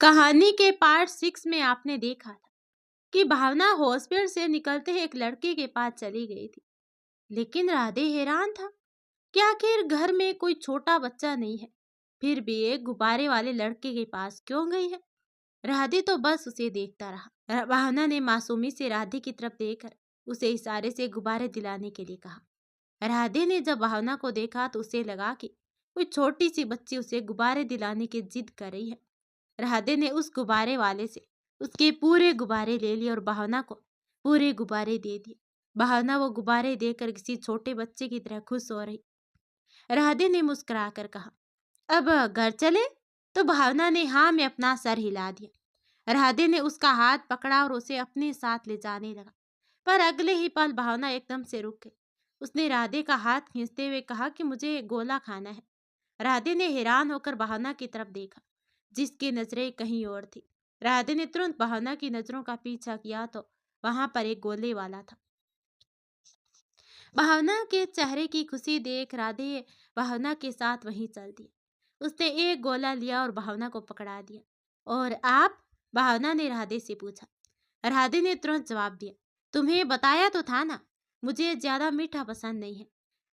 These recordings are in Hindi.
कहानी के पार्ट 6 में आपने देखा था कि भावना हॉस्पिटल से निकलते ही एक लड़के के पास चली गई थी। लेकिन राधे हैरान था कि आखिर घर में कोई छोटा बच्चा नहीं है, फिर भी एक गुब्बारे वाले लड़के के पास क्यों गई है। राधे तो बस उसे देखता रहा। भावना ने मासूमी से राधे की तरफ देखकर उसे इशारे से गुब्बारे दिलाने के लिए कहा। राधे ने जब भावना को देखा तो उसे लगा कि कोई छोटी सी बच्ची उसे गुब्बारे दिलाने की जिद कर रही है। राधे ने उस गुब्बारे वाले से उसके पूरे गुब्बारे ले लिए और भावना को पूरे गुब्बारे दे दिए। भावना वो गुब्बारे देकर किसी छोटे बच्चे की तरह खुश हो रही। राधे ने मुस्कुराकर कहा, अब घर चले? तो भावना ने हाँ में अपना सर हिला दिया। राधे ने उसका हाथ पकड़ा और उसे अपने साथ ले जाने लगा, पर अगले ही पल भावना एकदम से रुक गई। उसने राधे का हाथ खींचते हुए कहा कि मुझे गोला खाना है। राधे ने हैरान होकर भावना की तरफ देखा, जिसकी नजरें कहीं और थी। राधे ने तुरंत भावना की नजरों का पीछा किया तो वहां पर एक गोले वाला था। भावना के चेहरे की खुशी देख राधे भावना के साथ वहीं चल दी। उसने एक गोला लिया और भावना को पकड़ा दिया। और आप? भावना ने राधे से पूछा। राधे ने तुरंत जवाब दिया, तुम्हें बताया तो था ना, मुझे ज्यादा मीठा पसंद नहीं है।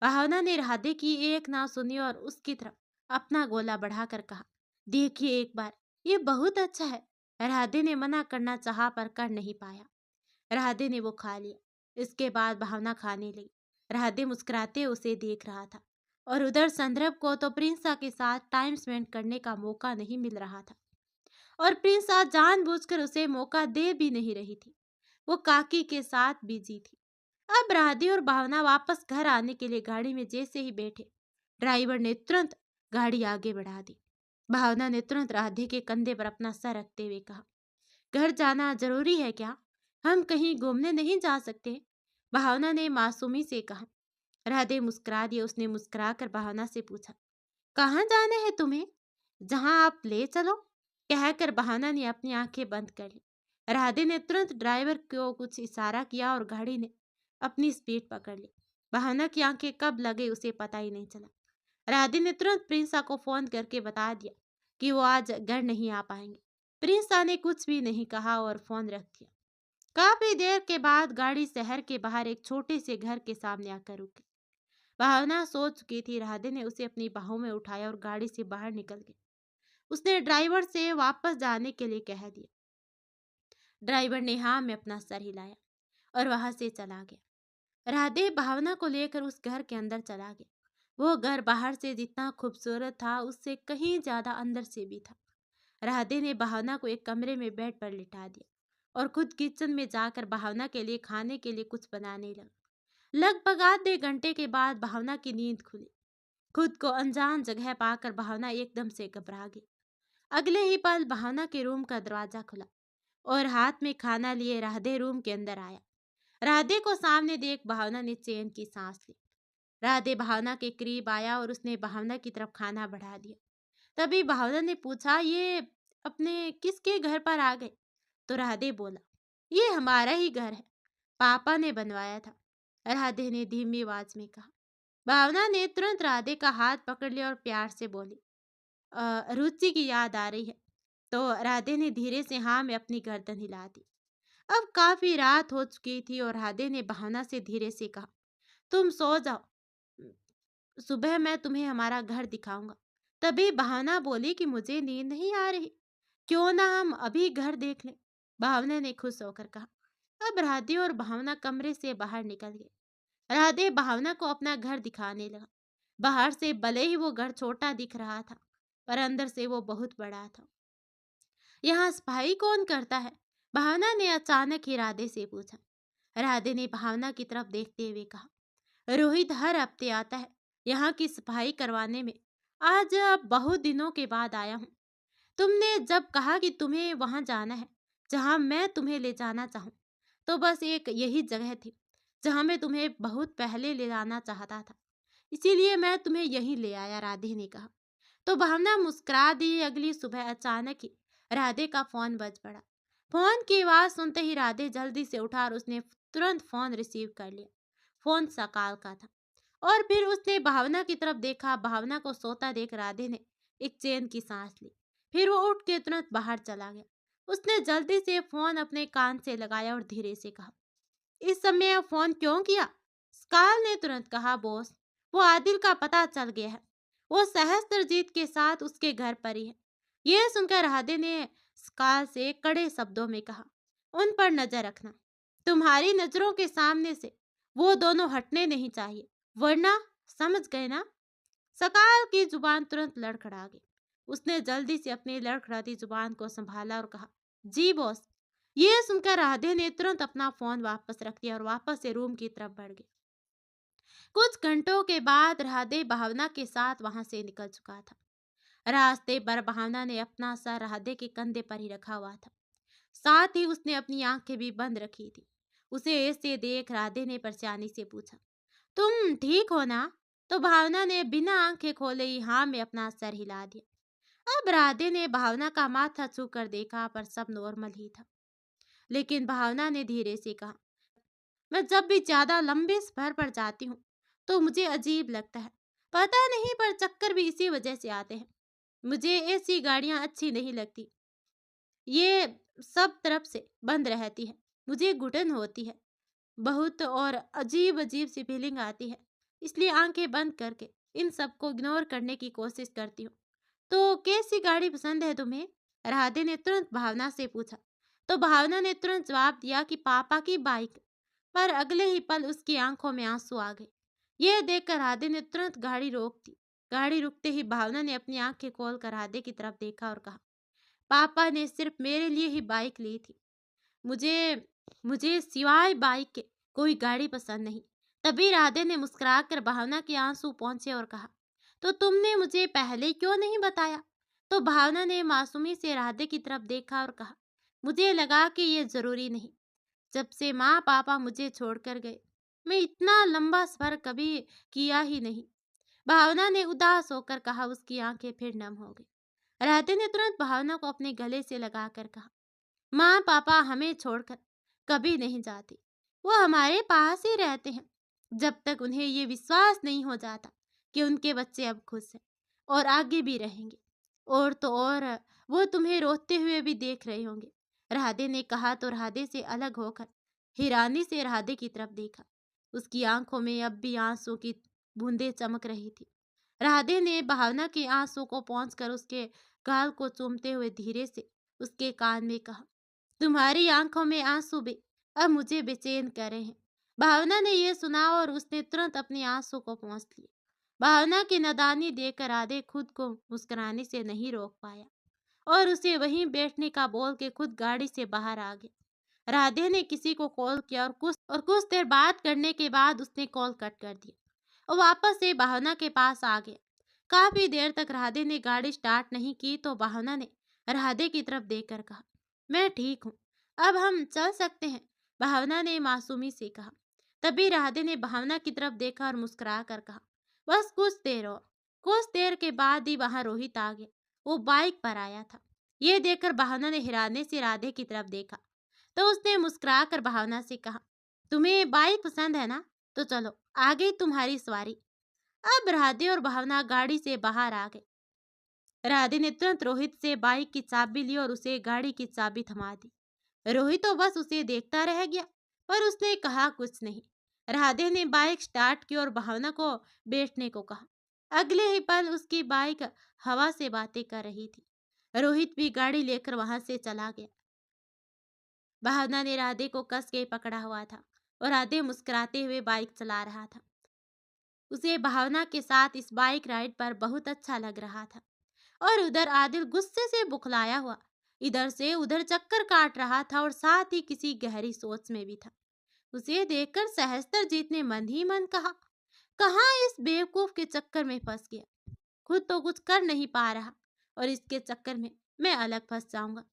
भावना ने राधे की एक ना सुनी और उसकी तरफ अपना गोला बढ़ाकर कहा, देखिए एक बार, ये बहुत अच्छा है। राधे ने मना करना चाहा पर कर नहीं पाया। राधे ने वो खा लिया। इसके बाद भावना खाने लगी। राधे मुस्कुराते उसे देख रहा था और उधर संदर्भ को तो प्रिंसा के साथ टाइम स्पेंड करने का मौका नहीं मिल रहा था और प्रिंसा जानबूझकर उसे मौका दे भी नहीं रही थी। वो काकी के साथ बिजी थी। अब राधे और भावना वापस घर आने के लिए गाड़ी में जैसे ही बैठे, ड्राइवर ने तुरंत गाड़ी आगे बढ़ा दी। भावना ने तुरंत राधे के कंधे पर अपना सर रखते हुए कहा, घर जाना जरूरी है क्या? हम कहीं घूमने नहीं जा सकते? भावना ने मासूमी से कहा। राधे मुस्कुरा दिया। उसने मुस्कुराकर भावना से पूछा, कहाँ जाना है तुम्हें? जहां आप ले चलो, कहकर भावना ने अपनी आंखें बंद कर ली। राधे ने तुरंत ड्राइवर को कुछ इशारा किया और गाड़ी ने अपनी स्पीड पकड़ ली। भावना की आंखें कब लगे उसे पता ही नहीं चला। राधे ने तुरंत प्रिंसा को फोन करके बता दिया कि वो आज घर नहीं आ पाएंगे। प्रिंसा ने कुछ भी नहीं कहा और फोन रख दिया। काफी देर के बाद गाड़ी शहर के बाहर एक छोटे से घर के सामने आकर रुकी। भावना सो चुकी थी। राधे ने उसे अपनी बाहों में उठाया और गाड़ी से बाहर निकल गई। उसने ड्राइवर से वापस जाने के लिए कह दिया। ड्राइवर ने हाँ में अपना सर हिलाया और वहां से चला गया। राधे भावना को लेकर उस घर के अंदर चला गया। वो घर बाहर से जितना खूबसूरत था, उससे कहीं ज्यादा अंदर से भी था। राधे ने भावना को एक कमरे में बेड पर लिटा दिया और खुद किचन में जाकर भावना के लिए खाने के लिए कुछ बनाने लगा। लगभग आधे घंटे के बाद भावना की नींद खुली। खुद को अनजान जगह पाकर भावना एकदम से घबरा गई। अगले ही पल भावना के रूम का दरवाजा खुला और हाथ में खाना लिए राधे रूम के अंदर आया। राधे को सामने देख भावना ने चैन की सांस ली। राधे भावना के करीब आया और उसने भावना की तरफ खाना बढ़ा दिया। तभी भावना ने पूछा, ये अपने किसके घर पर आ गए? तो राधे बोला, ये हमारा ही घर है, पापा ने बनवाया था। राधे ने धीमी आवाज में कहा। भावना ने तुरंत राधे का हाथ पकड़ लिया और प्यार से बोली, रुचि की याद आ रही है? तो राधे ने धीरे से हाँ में अपनी गर्दन हिला दी। अब काफी रात हो चुकी थी और राधे ने भावना से धीरे से कहा, तुम सो जाओ, सुबह मैं तुम्हें हमारा घर दिखाऊंगा। तभी भावना बोली कि मुझे नींद नहीं आ रही, क्यों ना हम अभी घर देख लें। भावना ने खुश होकर कहा। अब राधे और भावना कमरे से बाहर निकल गए। राधे भावना को अपना घर दिखाने लगा। बाहर से भले ही वो घर छोटा दिख रहा था, पर अंदर से वो बहुत बड़ा था। यहाँ सफाई कौन करता है? भावना ने अचानक ही राधे से पूछा। राधे ने भावना की तरफ देखते हुए कहा, रोहित हर हफ्ते आता है यहाँ की सफाई करवाने में। आज बहुत दिनों के बाद आया हूँ। तुमने जब कहा कि तुम्हें वहां जाना है जहां मैं तुम्हें ले जाना चाहूँ, तो बस एक यही जगह थी जहां मैं तुम्हें बहुत पहले ले जाना चाहता था, इसीलिए मैं तुम्हें यहीं ले आया, राधे ने कहा। तो भावना मुस्कुरा दी। अगली सुबह अचानक ही राधे का फोन बज पड़ा। फोन की आवाज सुनते ही राधे जल्दी से उठा और उसने तुरंत फोन रिसीव कर लिया। फोन सकाल का था और फिर उसने भावना की तरफ देखा। भावना को सोता देख राधे ने एक चैन की सांस ली। फिर वो उठ के तुरंत बाहर चला गया। उसने जल्दी से फोन अपने कान से लगाया और धीरे से कहा, इस समय फोन क्यों किया? स्काल ने तुरंत कहा, बॉस, वो आदिल का पता चल गया है। वो सहस्त्रजीत के साथ उसके घर पर ही है। यह सुनकर राधे ने स्काल से कड़े शब्दों में कहा, उन पर नजर रखना। तुम्हारी नजरों के सामने से वो दोनों हटने नहीं चाहिए, वरना, समझ गए ना? सकाल की जुबान तुरंत लड़खड़ा गई। उसने जल्दी से अपनी लड़खड़ाती जुबान को संभाला और कहा, जी बॉस। यह सुनकर राधे ने तुरंत अपना फोन वापस रख दिया और वापस से रूम की तरफ बढ़ गई। कुछ घंटों के बाद राधे भावना के साथ वहां से निकल चुका था। रास्ते पर भावना ने अपना सर राधे के कंधे पर ही रखा हुआ था। साथ ही उसने अपनी आंखें भी बंद रखी थी। उसे ऐसे देख राधे ने परेशानी से पूछा, तुम ठीक हो ना? तो भावना ने बिना आंखें खोले ही हाँ में अपना सर हिला दिया। अब राधे ने भावना का माथा छू कर देखा, पर सब नॉर्मल ही था। लेकिन भावना ने धीरे से कहा, मैं जब भी ज्यादा लंबे सफर पर जाती हूँ तो मुझे अजीब लगता है। पता नहीं, पर चक्कर भी इसी वजह से आते हैं। मुझे ऐसी गाड़ियां अच्छी नहीं लगती। ये सब तरफ से बंद रहती है, मुझे घुटन होती है बहुत, और अजीब अजीब सी फीलिंग आती है। इसलिए आंखें बंद करके इन सबको इग्नोर करने की कोशिश करती हूँ। तो कैसी गाड़ी पसंद है तुम्हें? राधे ने तुरंत भावना से पूछा। तो भावना ने तुरंत जवाब दिया कि पापा की बाइक। पर अगले ही पल उसकी आंखों में आंसू आ गए। यह देखकर राधे ने तुरंत गाड़ी रोक दी। गाड़ी रुकते ही भावना ने अपनी आंखें खोलकर राधे की तरफ देखा और कहा, पापा ने सिर्फ मेरे लिए ही बाइक ली थी। मुझे मुझे सिवाय बाइक के कोई गाड़ी पसंद नहीं। तभी राधे ने मुस्कुराकर भावना के आंसू पोंछे और कहा, तो तुमने मुझे पहले क्यों नहीं बताया? तो भावना ने मासूमी से राधे की तरफ देखा और कहा, मुझे लगा कि ये जरूरी नहीं। जब से माँ पापा मुझे छोड़कर गए, मैं इतना लंबा सफर कभी किया ही नहीं। भावना ने उदास होकर कहा। उसकी आंखें फिर नम हो गई। राधे ने तुरंत भावना को अपने गले से लगाकर कहा, माँ पापा हमें छोड़कर कभी नहीं जाते। वो हमारे पास ही रहते हैं जब तक उन्हें ये विश्वास नहीं हो जाता कि उनके बच्चे अब खुश हैं और आगे भी रहेंगे। और तो और, वो तुम्हें रोते हुए भी देख रहे होंगे। राधे ने कहा तो राधे से अलग होकर हिरानी से राधे की तरफ देखा। उसकी आंखों में अब भी आंसू की बूंदें चमक रही थी। राधे ने भावना के आंसू को पोंछकर उसके गाल को चूमते हुए धीरे से उसके कान में कहा, तुम्हारी आंखों में आंसू भी अब मुझे बेचैन कर रहे हैं। भावना ने यह सुना और उसने तुरंत अपने आंसू को पोंछ लिया। भावना की नादानी देखकर राधे खुद को मुस्कुराने से नहीं रोक पाया और उसे वहीं बैठने का बोल के खुद गाड़ी से बाहर आ गया। राधे ने किसी को कॉल किया और कुछ देर बात करने के बाद उसने कॉल कट कर दिया और वापस से भावना के पास आ गया। काफी देर तक राधे ने गाड़ी स्टार्ट नहीं की तो भावना ने राधे की तरफ देखकर कहा, मैं ठीक हूँ, अब हम चल सकते हैं। भावना ने मासूमी से कहा। तभी राधे ने भावना की तरफ देखा और मुस्कुरा कर कहा, बस कुछ देर और। कुछ देर के बाद ही वहां रोहित आ गया। वो बाइक पर आया था। ये देखकर भावना ने हैरानी से राधे की तरफ देखा तो उसने मुस्कुरा कर भावना से कहा, तुम्हें बाइक पसंद है ना? तो चलो, आ गई तुम्हारी सवारी। अब राधे और भावना गाड़ी से बाहर आ गए। राधे ने तुरंत रोहित से बाइक की चाबी ली और उसे गाड़ी की चाबी थमा दी। रोहित तो बस उसे देखता रह गया, पर उसने कहा कुछ नहीं। राधे ने बाइक स्टार्ट की और भावना को बैठने को कहा। अगले ही पल उसकी बाइक हवा से बातें कर रही थी। रोहित भी गाड़ी लेकर वहां से चला गया। भावना ने राधे को कस के पकड़ा हुआ था और राधे मुस्कुराते हुए बाइक चला रहा था। उसे भावना के साथ इस बाइक राइड पर बहुत अच्छा लग रहा था। और उधर आदिल गुस्से से बुखलाया हुआ इधर से उधर चक्कर काट रहा था और साथ ही किसी गहरी सोच में भी था। उसे देखकर सहस्त्रजीत ने मन ही मन कहा, कहाँ इस बेवकूफ के चक्कर में फंस गया। खुद तो कुछ कर नहीं पा रहा और इसके चक्कर में मैं अलग फंस जाऊंगा।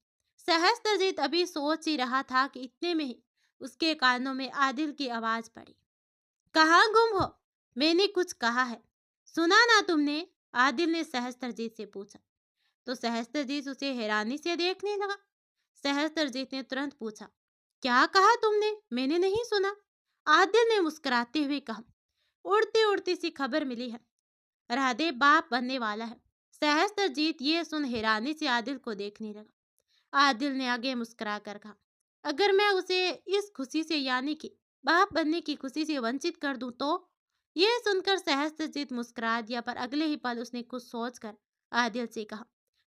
सहस्त्रजीत अभी सोच ही रहा था कि इतने में ही उसके कानों में आदिल की आवाज पड़ी, कहाँ गुम हो? मैंने कुछ कहा है, सुना ना तुमने? आदिल ने सहस्त्रजीत से पूछा। तो सहस्त्रजीत उसे हैरानी से देखने लगा। सहस्त्रजीत ने तुरंत पूछा, क्या कहा तुमने? मैंने नहीं सुना। आदिल ने मुस्कुराते हुए कहा, उड़ती उड़ती सी खबर मिली है। राधे बाप बनने वाला है। सहस्त्रजीत ये सुन हैरानी से आदिल को देखने लगा। आदिल ने आगे मुस्कुरा कर कहा, अगर मैं उसे इस खुशी से यानी कि बाप बनने की खुशी से वंचित कर दूं तो? ये सुनकर सहस्त्रजीत मुस्कुरा दिया, पर अगले ही पल उसने कुछ सोचकर आदिल से कहा,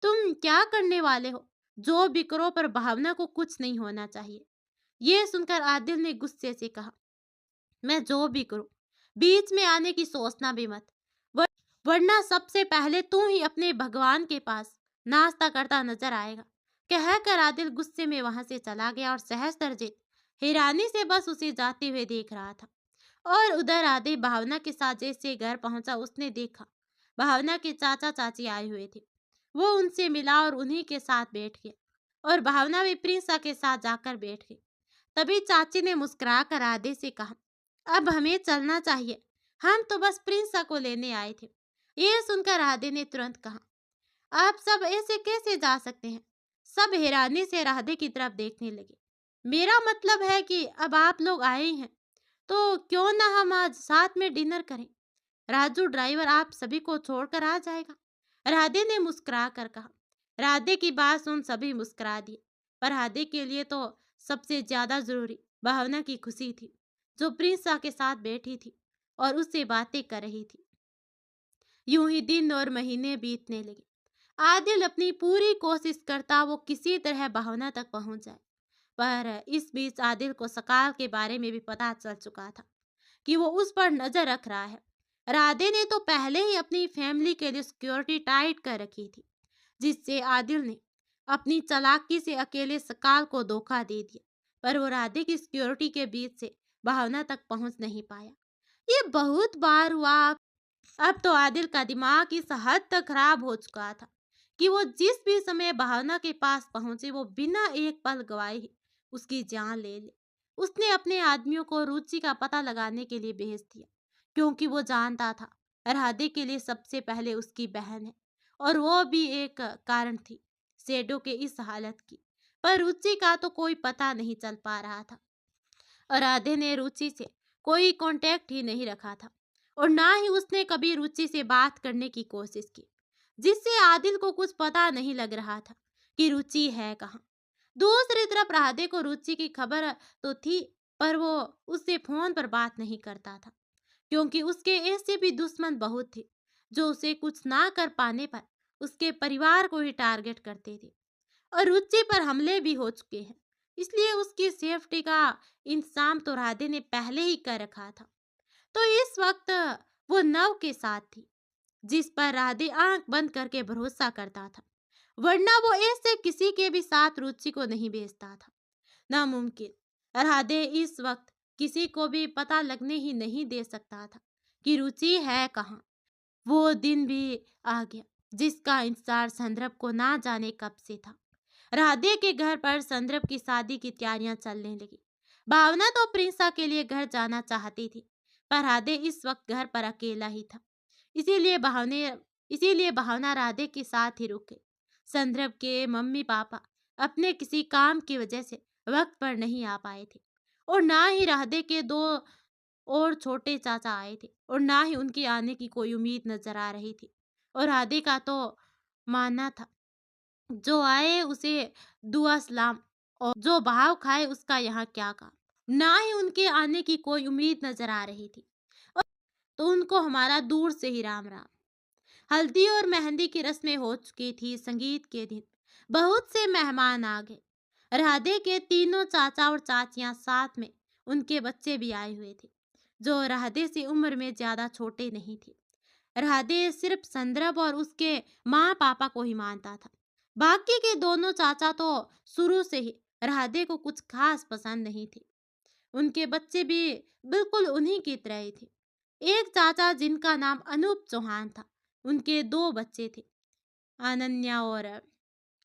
तुम क्या करने वाले हो? जो भी करो पर भावना को कुछ नहीं होना चाहिए। ये सुनकर आदिल ने गुस्से से कहा, मैं जो भी करूं बीच में आने की सोचना भी मत, वर- वरना सबसे पहले तू ही अपने भगवान के पास नाश्ता करता नजर आएगा। कहकर आदिल गुस्से में वहां से चला गया और सहस्त्रजीत हैरानी से बस उसे जाते हुए देख रहा था। और उधर आदिल भावना के साथ जैसे घर पहुंचा, उसने देखा भावना के चाचा चाची आए हुए थे। वो उनसे मिला और उन्हीं के साथ बैठ गया और भावना भी प्रिंसा के साथ जाकर बैठ गई। तभी चाची ने मुस्कुरा कर आधे से कहा, अब हमें चलना चाहिए, हम तो बस प्रिंसा को लेने आए थे। ये सुनकर राधे ने तुरंत कहा, आप सब ऐसे कैसे जा सकते हैं? सब हैरानी से राधे की तरफ देखने लगे। मेरा मतलब है कि अब आप लोग आए ही हैं तो क्यों ना हम आज साथ में डिनर करें। राजू ड्राइवर आप सभी को छोड़कर आ जाएगा। राधे ने मुस्कुरा कर कहा। राधे की बात सुन सभी मुस्कुरा दिए, पर राधे के लिए तो सबसे ज्यादा जरूरी भावना की खुशी थी, जो प्रिंसा के साथ बैठी थी और उससे बातें कर रही थी। यूं ही दिन और महीने बीतने लगे। आदिल अपनी पूरी कोशिश करता वो किसी तरह भावना तक पहुंच जाए, पर इस बीच आदिल को सकाल के बारे में भी पता चल चुका था कि वो उस पर नजर रख रहा है। राधे ने तो पहले ही अपनी फैमिली के लिए सिक्योरिटी टाइट कर रखी थी, जिससे आदिल ने अपनी चालाकी से अकेले सकाल को धोखा दे दिया, पर वो राधे की सिक्योरिटी के बीच से भावना तक पहुंच नहीं पाया। ये बहुत बार हुआ। अब तो आदिल का दिमाग इस हद तक खराब हो चुका था कि वो जिस भी समय भावना के पास पहुंचे वो बिना एक पल गवाए ही उसकी जान ले ले। उसने अपने आदमियों को रुचि का पता लगाने के लिए भेज दिया, क्योंकि वो जानता था राधे के लिए सबसे पहले उसकी बहन है, और वो भी एक कारण थी सेडो के इस हालत की। पर रुचि का तो कोई पता नहीं चल पा रहा था, और राधे ने रुचि से कोई कांटेक्ट ही नहीं रखा था, और ना ही उसने कभी रुचि से बात करने की कोशिश की, जिससे आदिल को कुछ पता नहीं लग रहा था कि रुचि है कहाँ। दूसरी तरफ राधे को रुचि की खबर तो थी, पर वो उससे फोन पर बात नहीं करता था, क्योंकि उसके ऐसे भी दुश्मन बहुत थे जो उसे कुछ ना कर पाने पर उसके परिवार को ही टारगेट करते थे, और रुचि पर हमले भी हो चुके हैं। इसलिए उसकी सेफ्टी का इंतजाम तो राधे ने पहले ही कर रखा था। तो इस वक्त वो नव के साथ थी, जिस पर राधे आंख बंद करके भरोसा करता था, वरना वो ऐसे किसी के भी साथ रुचि को नहीं भेजता था। नामुमकिन। राधे इस वक्त किसी को भी पता लगने ही नहीं दे सकता था कि रुचि है कहाँ। वो दिन भी आ गया जिसका इंतजार संदर्भ को ना जाने कब से था। राधे के घर पर संदर्भ की शादी की तैयारियां चलने लगी। भावना तो प्रिंसा के लिए घर जाना चाहती थी, पर राधे इस वक्त घर पर अकेला ही था। इसीलिए भावने इसीलिए भावना राधे के साथ ही रुक गई। संदर्भ के मम्मी पापा अपने किसी काम की वजह से वक्त पर नहीं आ पाए थे, और ना ही राधे के दो और छोटे चाचा आए थे, और ना ही उनके आने की कोई उम्मीद नजर आ रही थी। और राधे का तो मानना था, जो आए उसे दुआ सलाम, और जो भाव खाए उसका यहाँ क्या काम। ना ही उनके आने की कोई उम्मीद नजर आ रही थी, और तो उनको हमारा दूर से ही राम राम। हल्दी और मेहंदी की रस्में हो चुकी थी। संगीत के दिन बहुत से मेहमान आ गए। राधे के तीनों चाचा और चाचियां, साथ में उनके बच्चे भी आए हुए थे, जो राधे से उम्र में ज्यादा छोटे नहीं थे। राधे सिर्फ संदर्भ और उसके माँ पापा को ही मानता था। बाकी के दोनों चाचा तो शुरू से ही राधे को कुछ खास पसंद नहीं थे। उनके बच्चे भी बिल्कुल उन्हीं की तरह ही थे। एक चाचा जिनका नाम अनूप चौहान था, उनके दो बच्चे थे, अनन्या और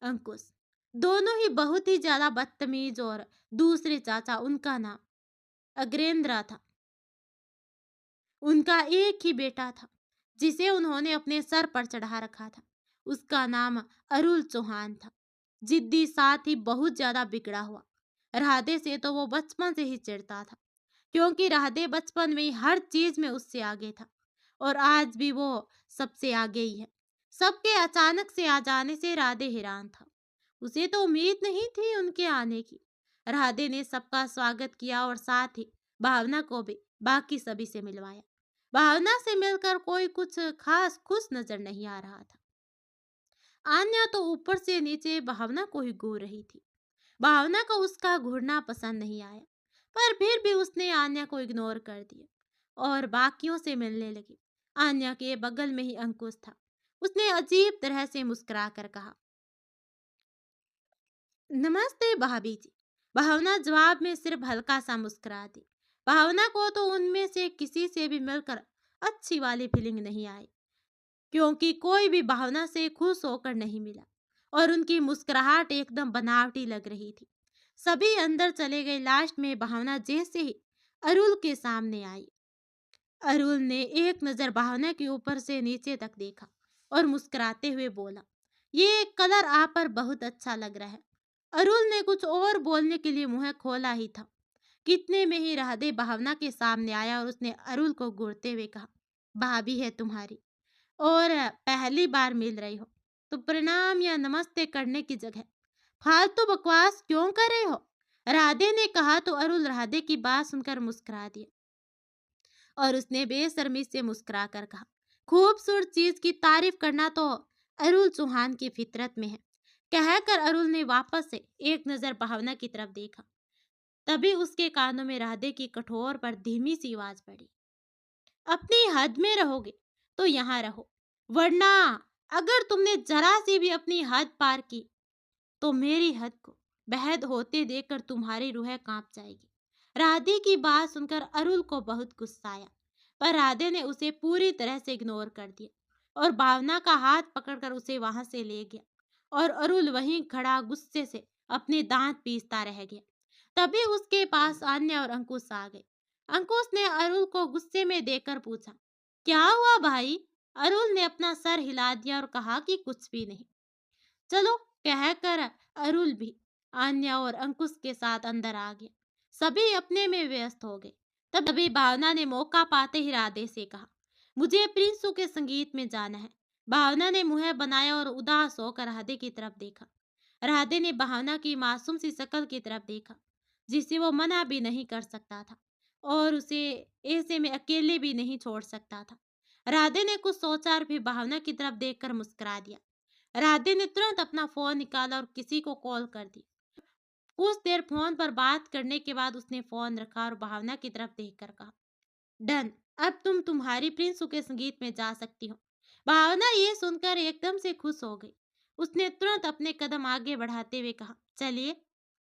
अंकुश। दोनों ही बहुत ही ज्यादा बदतमीज, और दूसरे चाचा, उनका नाम अग्रेंद्र था। उनका एक ही बेटा था जिसे उन्होंने अपने सर पर चढ़ा रखा था। उसका नाम अरुल चौहान था। जिद्दी, साथ ही बहुत ज्यादा बिगड़ा हुआ। राधे से तो वो बचपन से ही चिढ़ता था, क्योंकि राधे बचपन में ही हर चीज में उससे आगे था, और आज भी वो सबसे आगे ही है। सबके अचानक से आ जाने से राधे हैरान था। उसे तो उम्मीद नहीं थी उनके आने की। राधे ने सबका स्वागत किया और साथ ही भावना को भी बाकी सभी से मिलवाया। भावना से मिलकर कोई कुछ खास खुश नजर नहीं आ रहा था। आन्या तो ऊपर से नीचे भावना को ही घूर रही थी। भावना को उसका घूरना पसंद नहीं आया, पर फिर भी उसने आन्या को इग्नोर कर दिया और बाकियों से मिलने लगी। आन्या के बगल में ही अंकुश था। उसने अजीब तरह से मुस्कुराकर कहा, नमस्ते भाभी जी। भावना जवाब में सिर्फ हल्का सा मुस्कुरा दी। भावना को तो उनमें से किसी से भी मिलकर अच्छी वाली फीलिंग नहीं आई, क्योंकि कोई भी भावना से खुश होकर नहीं मिला और उनकी मुस्कुराहट एकदम बनावटी लग रही थी। सभी अंदर चले गए। लास्ट में भावना जैसे ही अरुल के सामने आई, अरुल ने एक नजर भावना के ऊपर से नीचे तक देखा और मुस्कुराते हुए बोला, ये कलर आप पर बहुत अच्छा लग रहा है। अरुल ने कुछ और बोलने के लिए मुंह खोला ही था, कितने में ही राधे भावना के सामने आया और उसने अरुल को घूरते हुए कहा, भाभी है तुम्हारी और पहली बार मिल रही हो तो प्रणाम या नमस्ते करने की जगह फालतू बकवास क्यों कर रहे हो। राधे ने कहा तो अरुल राधे की बात सुनकर मुस्कुरा दिया और उसने बेशर्मी से मुस्कुरा कर कहा, खूबसूरत चीज की तारीफ करना तो अरुल चौहान की फितरत में है। कहकर अरुल ने वापस से एक नजर भावना की तरफ देखा। तभी उसके कानों में राधे की कठोर पर धीमी सी आवाज पड़ी, अपनी हद में रहोगे तो यहाँ रहो, वरना अगर तुमने जरा सी भी अपनी हद पार की तो मेरी हद को बेहद होते देखकर तुम्हारी रूह कांप जाएगी। राधे की बात सुनकर अरुल को बहुत गुस्सा आया, पर राधे ने उसे पूरी तरह से इग्नोर कर दिया और भावना का हाथ पकड़कर उसे वहां से ले गया और अरुल वहीं खड़ा गुस्से से अपने दांत पीसता रह गया। तभी उसके पास आन्या और अंकुश आ गए। अंकुश ने अरुल को गुस्से में देखकर पूछा, क्या हुआ भाई। अरुल ने अपना सर हिला दिया और कहा कि कुछ भी नहीं। चलो, कहकर अरुल भी आन्या और अंकुश के साथ अंदर आ गया। सभी अपने में व्यस्त हो गए। तभी भावना ने मौका पाते ही राधे से कहा, मुझे प्रिंसू के संगीत में जाना है। भावना ने मुंह बनाया और उदास होकर राधे की तरफ देखा। राधे ने भावना की मासूम सी शक्ल की तरफ देखा, जिसे वो मना भी नहीं कर सकता था और उसे ऐसे में अकेले भी नहीं छोड़ सकता था। राधे ने कुछ सोचा और फिर भावना की तरफ देखकर मुस्कुरा दिया। राधे ने तुरंत अपना फोन निकाला और किसी को कॉल कर दी। कुछ देर फोन पर बात करने के बाद उसने फोन रखा और भावना की तरफ देखकर कहा, डन, अब तुम तुम्हारी प्रिंसू के संगीत में जा सकती हो। भावना ये सुनकर एकदम से खुश हो गई। उसने तुरंत अपने कदम आगे बढ़ाते हुए कहा, चलिए।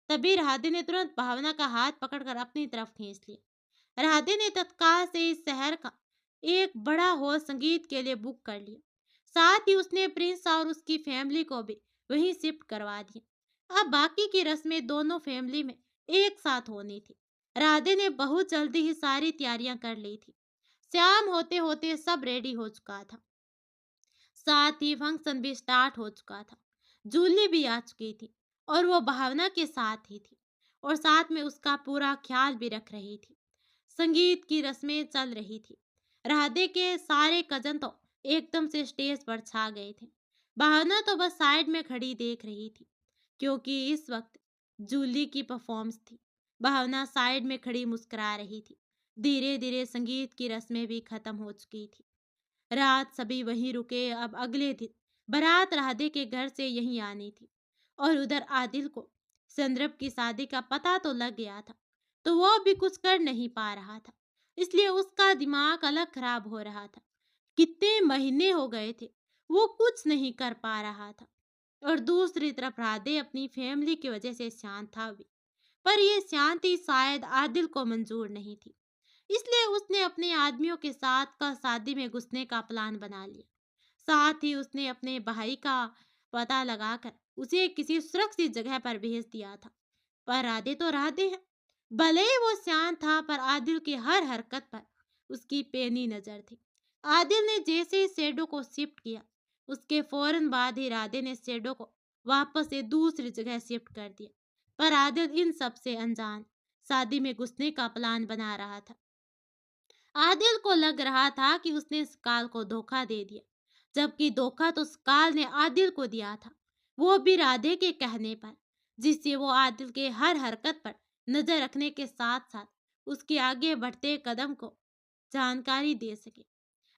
तभी राधे ने तुरंत भावना का हाथ पकड़कर अपनी तरफ खींच लिया। राधे ने तत्काल से इस शहर का एक बड़ा हॉल संगीत के लिए बुक कर लिया। साथ ही उसने प्रिंस और उसकी फैमिली को भी वहीं शिफ्ट करवा दिया। अब बाकी की रस्में दोनों फैमिली में एक साथ होनी थी। राधे ने बहुत जल्दी ही सारी तैयारियां कर ली थी। शाम होते होते सब रेडी हो चुका था। साथ ही फंक्शन भी स्टार्ट हो चुका था। जूली भी आ चुकी थी और वो भावना के साथ ही थी और साथ में उसका पूरा ख्याल भी रख रही थी। संगीत की रस्में चल रही थी। राधे के सारे कजन तो एकदम से स्टेज पर छा गए थे। भावना तो बस साइड में खड़ी देख रही थी, क्योंकि इस वक्त जूली की परफॉर्मेंस थी। भावना साइड में खड़ी मुस्कुरा रही थी। धीरे धीरे संगीत की रस्में भी खत्म हो चुकी थी। रात सभी वहीं रुके। अब अगले दिन बारात राधे के घर से यहीं आनी थी और उधर आदिल को संदर्भ की शादी का पता तो लग गया था, तो वो भी कुछ कर नहीं पा रहा था। इसलिए उसका दिमाग अलग खराब हो रहा था। कितने महीने हो गए थे वो कुछ नहीं कर पा रहा था और दूसरी तरफ राधे अपनी फैमिली की वजह से शांत था भी, पर यह शांति शायद आदिल को मंजूर नहीं थी। इसलिए उसने अपने आदमियों के साथ का शादी में घुसने का प्लान बना लिया। साथ ही उसने अपने भाई का पता लगाकर उसे किसी सुरक्षित जगह पर भेज दिया था। पर राधे तो राधे है, भले ही वो शांत था पर आदिल की हर हरकत पर उसकी पैनी नजर थी। आदिल ने जैसे ही शेडो को शिफ्ट किया, उसके फौरन बाद ही राधे ने शेडो को वापस से दूसरी जगह शिफ्ट कर दिया। पर आदिल इन सब से अनजान शादी में घुसने का प्लान बना रहा था। आदिल को लग रहा था कि उसने इस काल को धोखा दे दिया। जबकि धोखा तो सकाल ने आदिल को दिया था, वो भी राधे के कहने पर, जिससे वो आदिल के हर हरकत पर नजर रखने के साथ साथ उसके आगे बढ़ते कदम को जानकारी दे सके।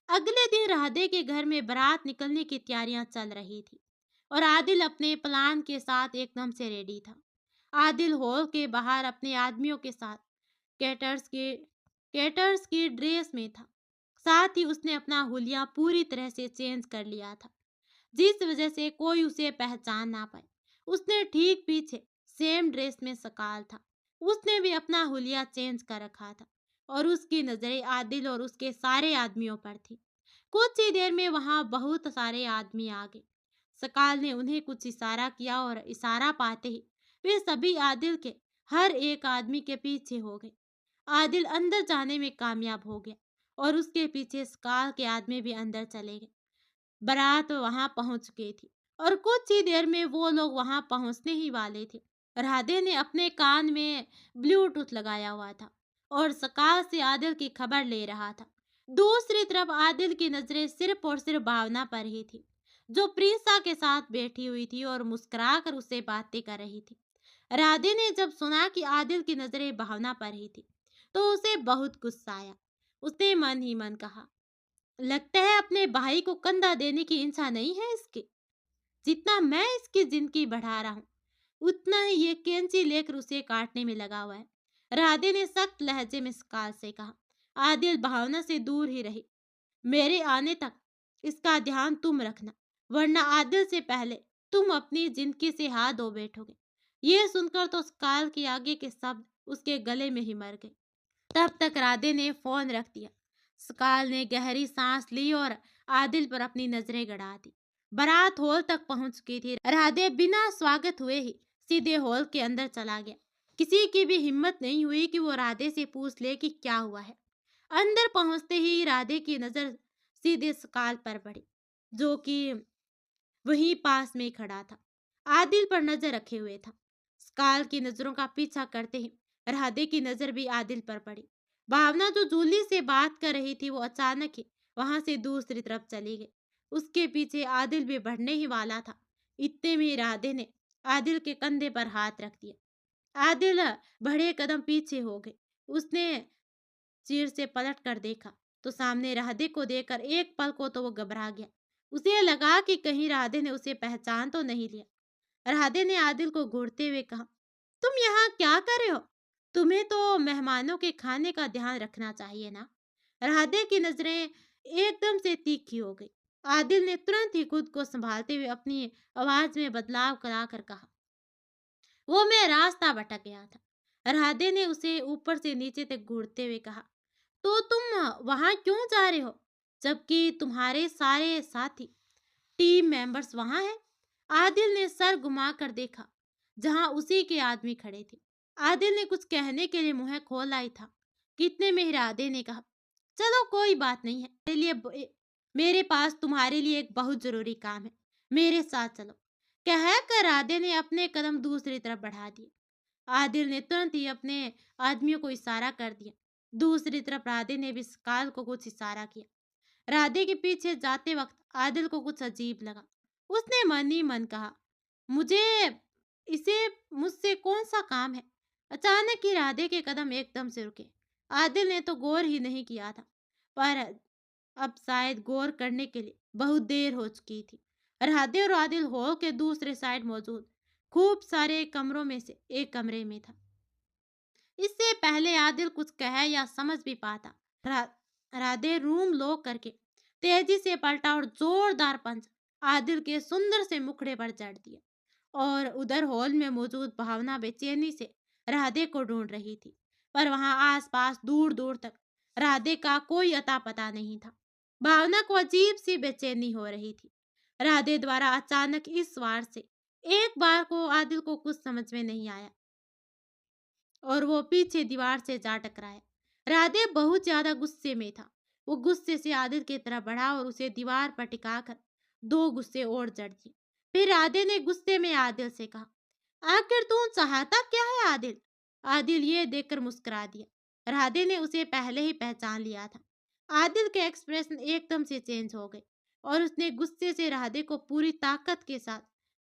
अगले दिन राधे के घर में बारात निकलने की तैयारियां चल रही थी और आदिल अपने प्लान के साथ एकदम से रेडी था। आदिल हॉल के बाहर अपने आदमियों के साथ कैटर्स के कैटर्स की ड्रेस में था। साथ ही उसने अपना हुलिया पूरी तरह से चेंज कर लिया था, जिस वजह से कोई उसे पहचान ना पाए। उसने ठीक पीछे सेम ड्रेस में सकाल था। उसने भी अपना हुलिया चेंज कर रखा था और उसकी नजरें आदिल और उसके सारे आदमियों पर थी। कुछ ही देर में वहां बहुत सारे आदमी आ गए। सकाल ने उन्हें कुछ इशारा किया और इशारा पाते ही वे सभी आदिल के हर एक आदमी के पीछे हो गए। आदिल अंदर जाने में कामयाब हो गया और उसके पीछे सकाल के आदमी भी अंदर चले गए। बारात वहां पहुंच गई थी और कुछ ही देर में वो लोग वहां पहुंचने ही वाले थे। राधे ने अपने कान में ब्लूटूथ लगाया हुआ था और सकाल से आदिल की खबर ले रहा था। दूसरी तरफ आदिल की नजरें सिर्फ और सिर्फ भावना पर ही थी, जो प्रिंसा के साथ बैठी हुई थी और मुस्कुराकर उससे बातें कर रही थी। राधे ने जब सुना कि आदिल की नजरें भावना पर ही थी, तो उसे बहुत गुस्सा आया। उसने मन ही मन कहा, लगता है अपने भाई को कंधा देने की इच्छा नहीं है इसकी। जितना मैं इसकी जिंदगी बढ़ा रहा हूँ, उतना ही ये कैंची लेकर उसे काटने में लगा हुआ है। राधे ने सख्त लहजे में सकाल से कहा, आदिल भावना से दूर ही रहे। मेरे आने तक इसका ध्यान तुम रखना, वरना आदिल से पहले तुम अपनी जिंदगी से हाथ धो बैठोगे। ये सुनकर तो सकाल के आगे के शब्द उसके गले में ही मर गए। तब तक राधे ने फोन रख दिया। सकाल ने गहरी सांस ली और आदिल पर अपनी नजरें गड़ा दी। बारात हॉल तक पहुंच चुकी थी। राधे बिना स्वागत हुए ही सीधे हॉल के अंदर चला गया। किसी की भी हिम्मत नहीं हुई कि वो राधे से पूछ ले कि क्या हुआ है। अंदर पहुंचते ही राधे की नजर सीधे सकाल पर पड़ी, जो कि वहीं पास में खड़ा था, आदिल पर नजर रखे हुए था। सकाल की नजरों का पीछा करते ही राधे की नजर भी आदिल पर पड़ी। भावना जो जूली से बात कर रही थी, वो अचानक ही वहां से दूसरी तरफ चली गई। उसके पीछे आदिल भी बढ़ने ही वाला था। इतने में राधे ने आदिल के कंधे पर हाथ रख दिया। आदिल बड़े कदम पीछे हो गए। उसने चीर से पलट कर देखा तो सामने राधे को देखकर एक पल को तो वो घबरा गया। उसे लगा कि कहीं राधे ने उसे पहचान तो नहीं लिया। राधे ने आदिल को घूरते हुए कहा, तुम यहाँ क्या कर रहे हो? तुम्हें तो मेहमानों के खाने का ध्यान रखना चाहिए ना। राधे की नजरें एकदम से तीखी हो गई। आदिल ने तुरंत ही खुद को संभालते हुए अपनी आवाज में बदलाव कराकर कहा, वो मैं रास्ता भटक गया था। राधे ने उसे ऊपर से नीचे तक घूरते हुए कहा, तो तुम वहां क्यों जा रहे हो, जबकि तुम्हारे सारे साथी टीम मेंबर्स वहां हैं? आदिल ने सर घुमाकर देखा जहां उसी के आदमी खड़े थे। आदिल ने कुछ कहने के लिए मुंह खोला ही था, कितने में राधे ने कहा, चलो कोई बात नहीं है, मेरे पास तुम्हारे लिए एक बहुत जरूरी काम है, मेरे साथ चलो। कहकर राधे ने अपने कदम दूसरी तरफ बढ़ा दिए। आदिल ने तुरंत ही अपने आदमियों को इशारा कर दिया। दूसरी तरफ राधे ने भी सकाल को कुछ इशारा किया। राधे के पीछे जाते वक्त आदिल को कुछ अजीब लगा। उसने मन ही मन कहा, मुझे इसे मुझसे कौन सा काम है? अचानक ही राधे के कदम एकदम से रुके। आदिल ने तो गौर ही नहीं किया था, पर अब शायद गौर करने के लिए बहुत देर हो चुकी थी। राधे और आदिल हॉल के दूसरे साइड मौजूद खूब सारे कमरों में से एक कमरे में था। इससे पहले आदिल कुछ कह या समझ भी पाता, राधे रूम लॉक करके तेजी से पलटा और जोरदार पंच आदिल के सुंदर से मुखड़े पर जड़ दिया। और उधर हॉल में मौजूद भावना बेचैनी से राधे को ढूंढ रही थी, पर वहां आसपास दूर दूर तक राधे का कोई अता पता नहीं था। भावना को अजीब सी बेचैनी हो रही थी। राधे द्वारा अचानक इस वार से एक बार को आदिल को कुछ समझ में नहीं आया और वो पीछे दीवार से जा टकराया। राधे बहुत ज्यादा गुस्से में था। वो गुस्से से आदिल की तरफ बढ़ा और उसे दीवार पर टिकाकर दो गुस्से और जड़ दिए। फिर राधे ने गुस्से में आदिल से कहा, आखिर तू चाहता क्या है आदिल? आदिल ये देखकर मुस्कुरा दिया। राधे ने उसे पहले ही पहचान लिया था। आदिल के एक्सप्रेशन एकदम से चेंज हो गए। और उसने गुस्से से राधे को पूरी ताकत के साथ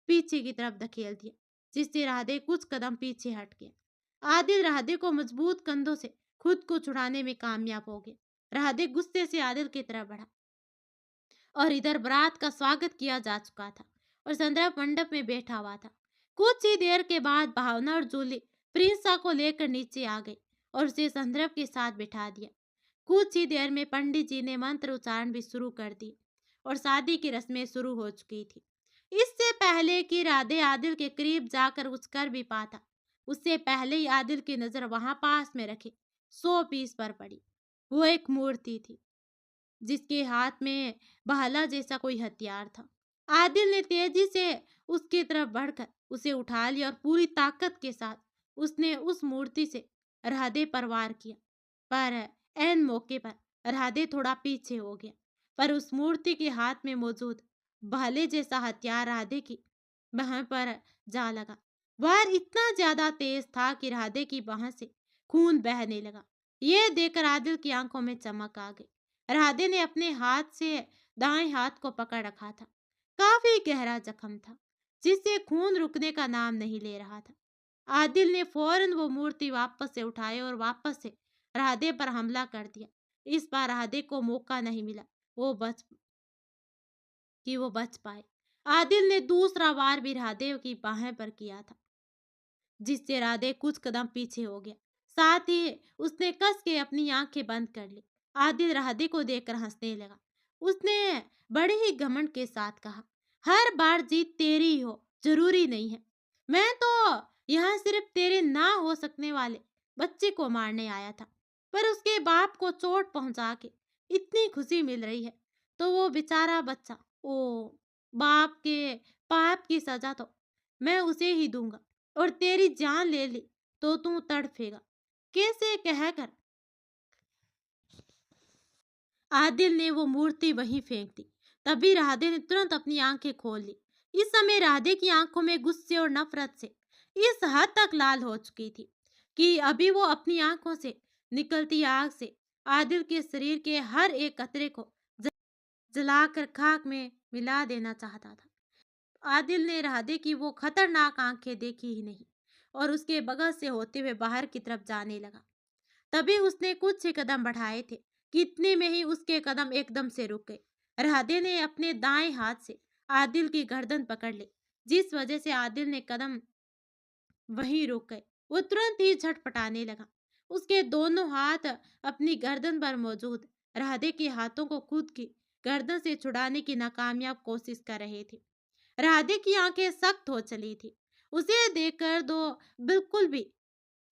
पीछे की तरफ धकेल दिया, जिससे राधे कुछ कदम पीछे हट गया। आदिल राधे को मजबूत कंधों से खुद को छुड़ाने में कामयाब हो गया। राधे गुस्से से आदिल की तरफ बढ़ा और इधर बारात का स्वागत किया जा चुका था और संदर्भ मंडप में बैठा हुआ था। कुछ ही देर के बाद भावना और जूली प्रिंसा को लेकर नीचे आ गई और उसे संदर्भ के साथ बिठा दिया। कुछ ही देर में पंडित जी ने मंत्र उच्चारण भी शुरू कर दिए और शादी की रस्में शुरू हो चुकी थी। इससे पहले कि राधे आदिल के करीब जाकर कुछ कर भी पाता, उससे पहले ही आदिल की नजर वहां पास में रखे 100 पीस पर पड़ी। वो एक मूर्ति थी जिसके हाथ में भाला जैसा कोई हथियार था। आदिल ने तेजी से उसकी तरफ बढ़कर उसे उठा लिया और पूरी ताकत के साथ उसने उस मूर्ति से राधे पर वार किया। पर ऐन मौके पर राधे थोड़ा पीछे हो गया, पर उस मूर्ति के हाथ में मौजूद भाले जैसा हथियार राधे की बाह पर जा लगा। वार इतना ज्यादा तेज था कि राधे की बाह से खून बहने लगा। यह देखकर आदिल की आंखों में चमक आ गई। राधे ने अपने हाथ से दाएं हाथ को पकड़ रखा था। काफी गहरा जख्म था जिससे खून रुकने का नाम नहीं ले रहा था। आदिल ने फौरन वो मूर्ति वापस से उठाई और वापस से राधे पर हमला कर दिया। इस बार राधे को मौका नहीं मिला वो बच पाए। आदिल ने दूसरा वार भी राधे की बाहें पर किया था, जिससे राधे कुछ कदम पीछे हो गया। साथ ही उसने कस के अपनी आंखें बंद कर ली। आदिल राधे को देखकर हंसने लगा। उसने बड़े ही घमंड के साथ कहा, हर बार जीत तेरी ही हो जरूरी नहीं है। मैं तो यहाँ सिर्फ तेरे ना हो सकने वाले बच्चे को मारने आया था, पर उसके बाप को चोट पहुंचा के इतनी खुशी मिल रही है तो वो बेचारा बच्चा, ओ बाप के पाप की सजा तो मैं उसे ही दूंगा और तेरी जान ले ली तो तू तड़फेगा। कैसे कहकर आदिल ने वो मूर्ति वहीं फेंक दी। तभी राधे ने तुरंत अपनी आंखें खोल ली। इस समय राधे की आंखों में गुस्से और नफरत से इस हद तक लाल हो चुकी थी कि अभी वो अपनी आंखों से निकलती आग से आदिल के शरीर के हर एक कतरे को जलाकर खाक में मिला देना चाहता था। आदिल ने राधे की वो खतरनाक आंखें देखी ही नहीं और उसके बगल से होते हुए बाहर की तरफ जाने लगा। तभी उसने कुछ ही कदम बढ़ाए थे कि इतने में ही उसके कदम एकदम से रुक गए। राधे ने अपने दाएं हाथ से आदिल की गर्दन पकड़ ली, जिस वजह से आदिल ने कदम वहीं रुक गए। वो तुरंत ही झटपटाने लगा। उसके दोनों हाथ अपनी गर्दन पर मौजूद राधे के हाथों को खुद की गर्दन से छुड़ाने की नाकामयाब कोशिश कर रहे थे। राधे की आंखें सख्त हो चली थी। उसे देखकर तो बिल्कुल भी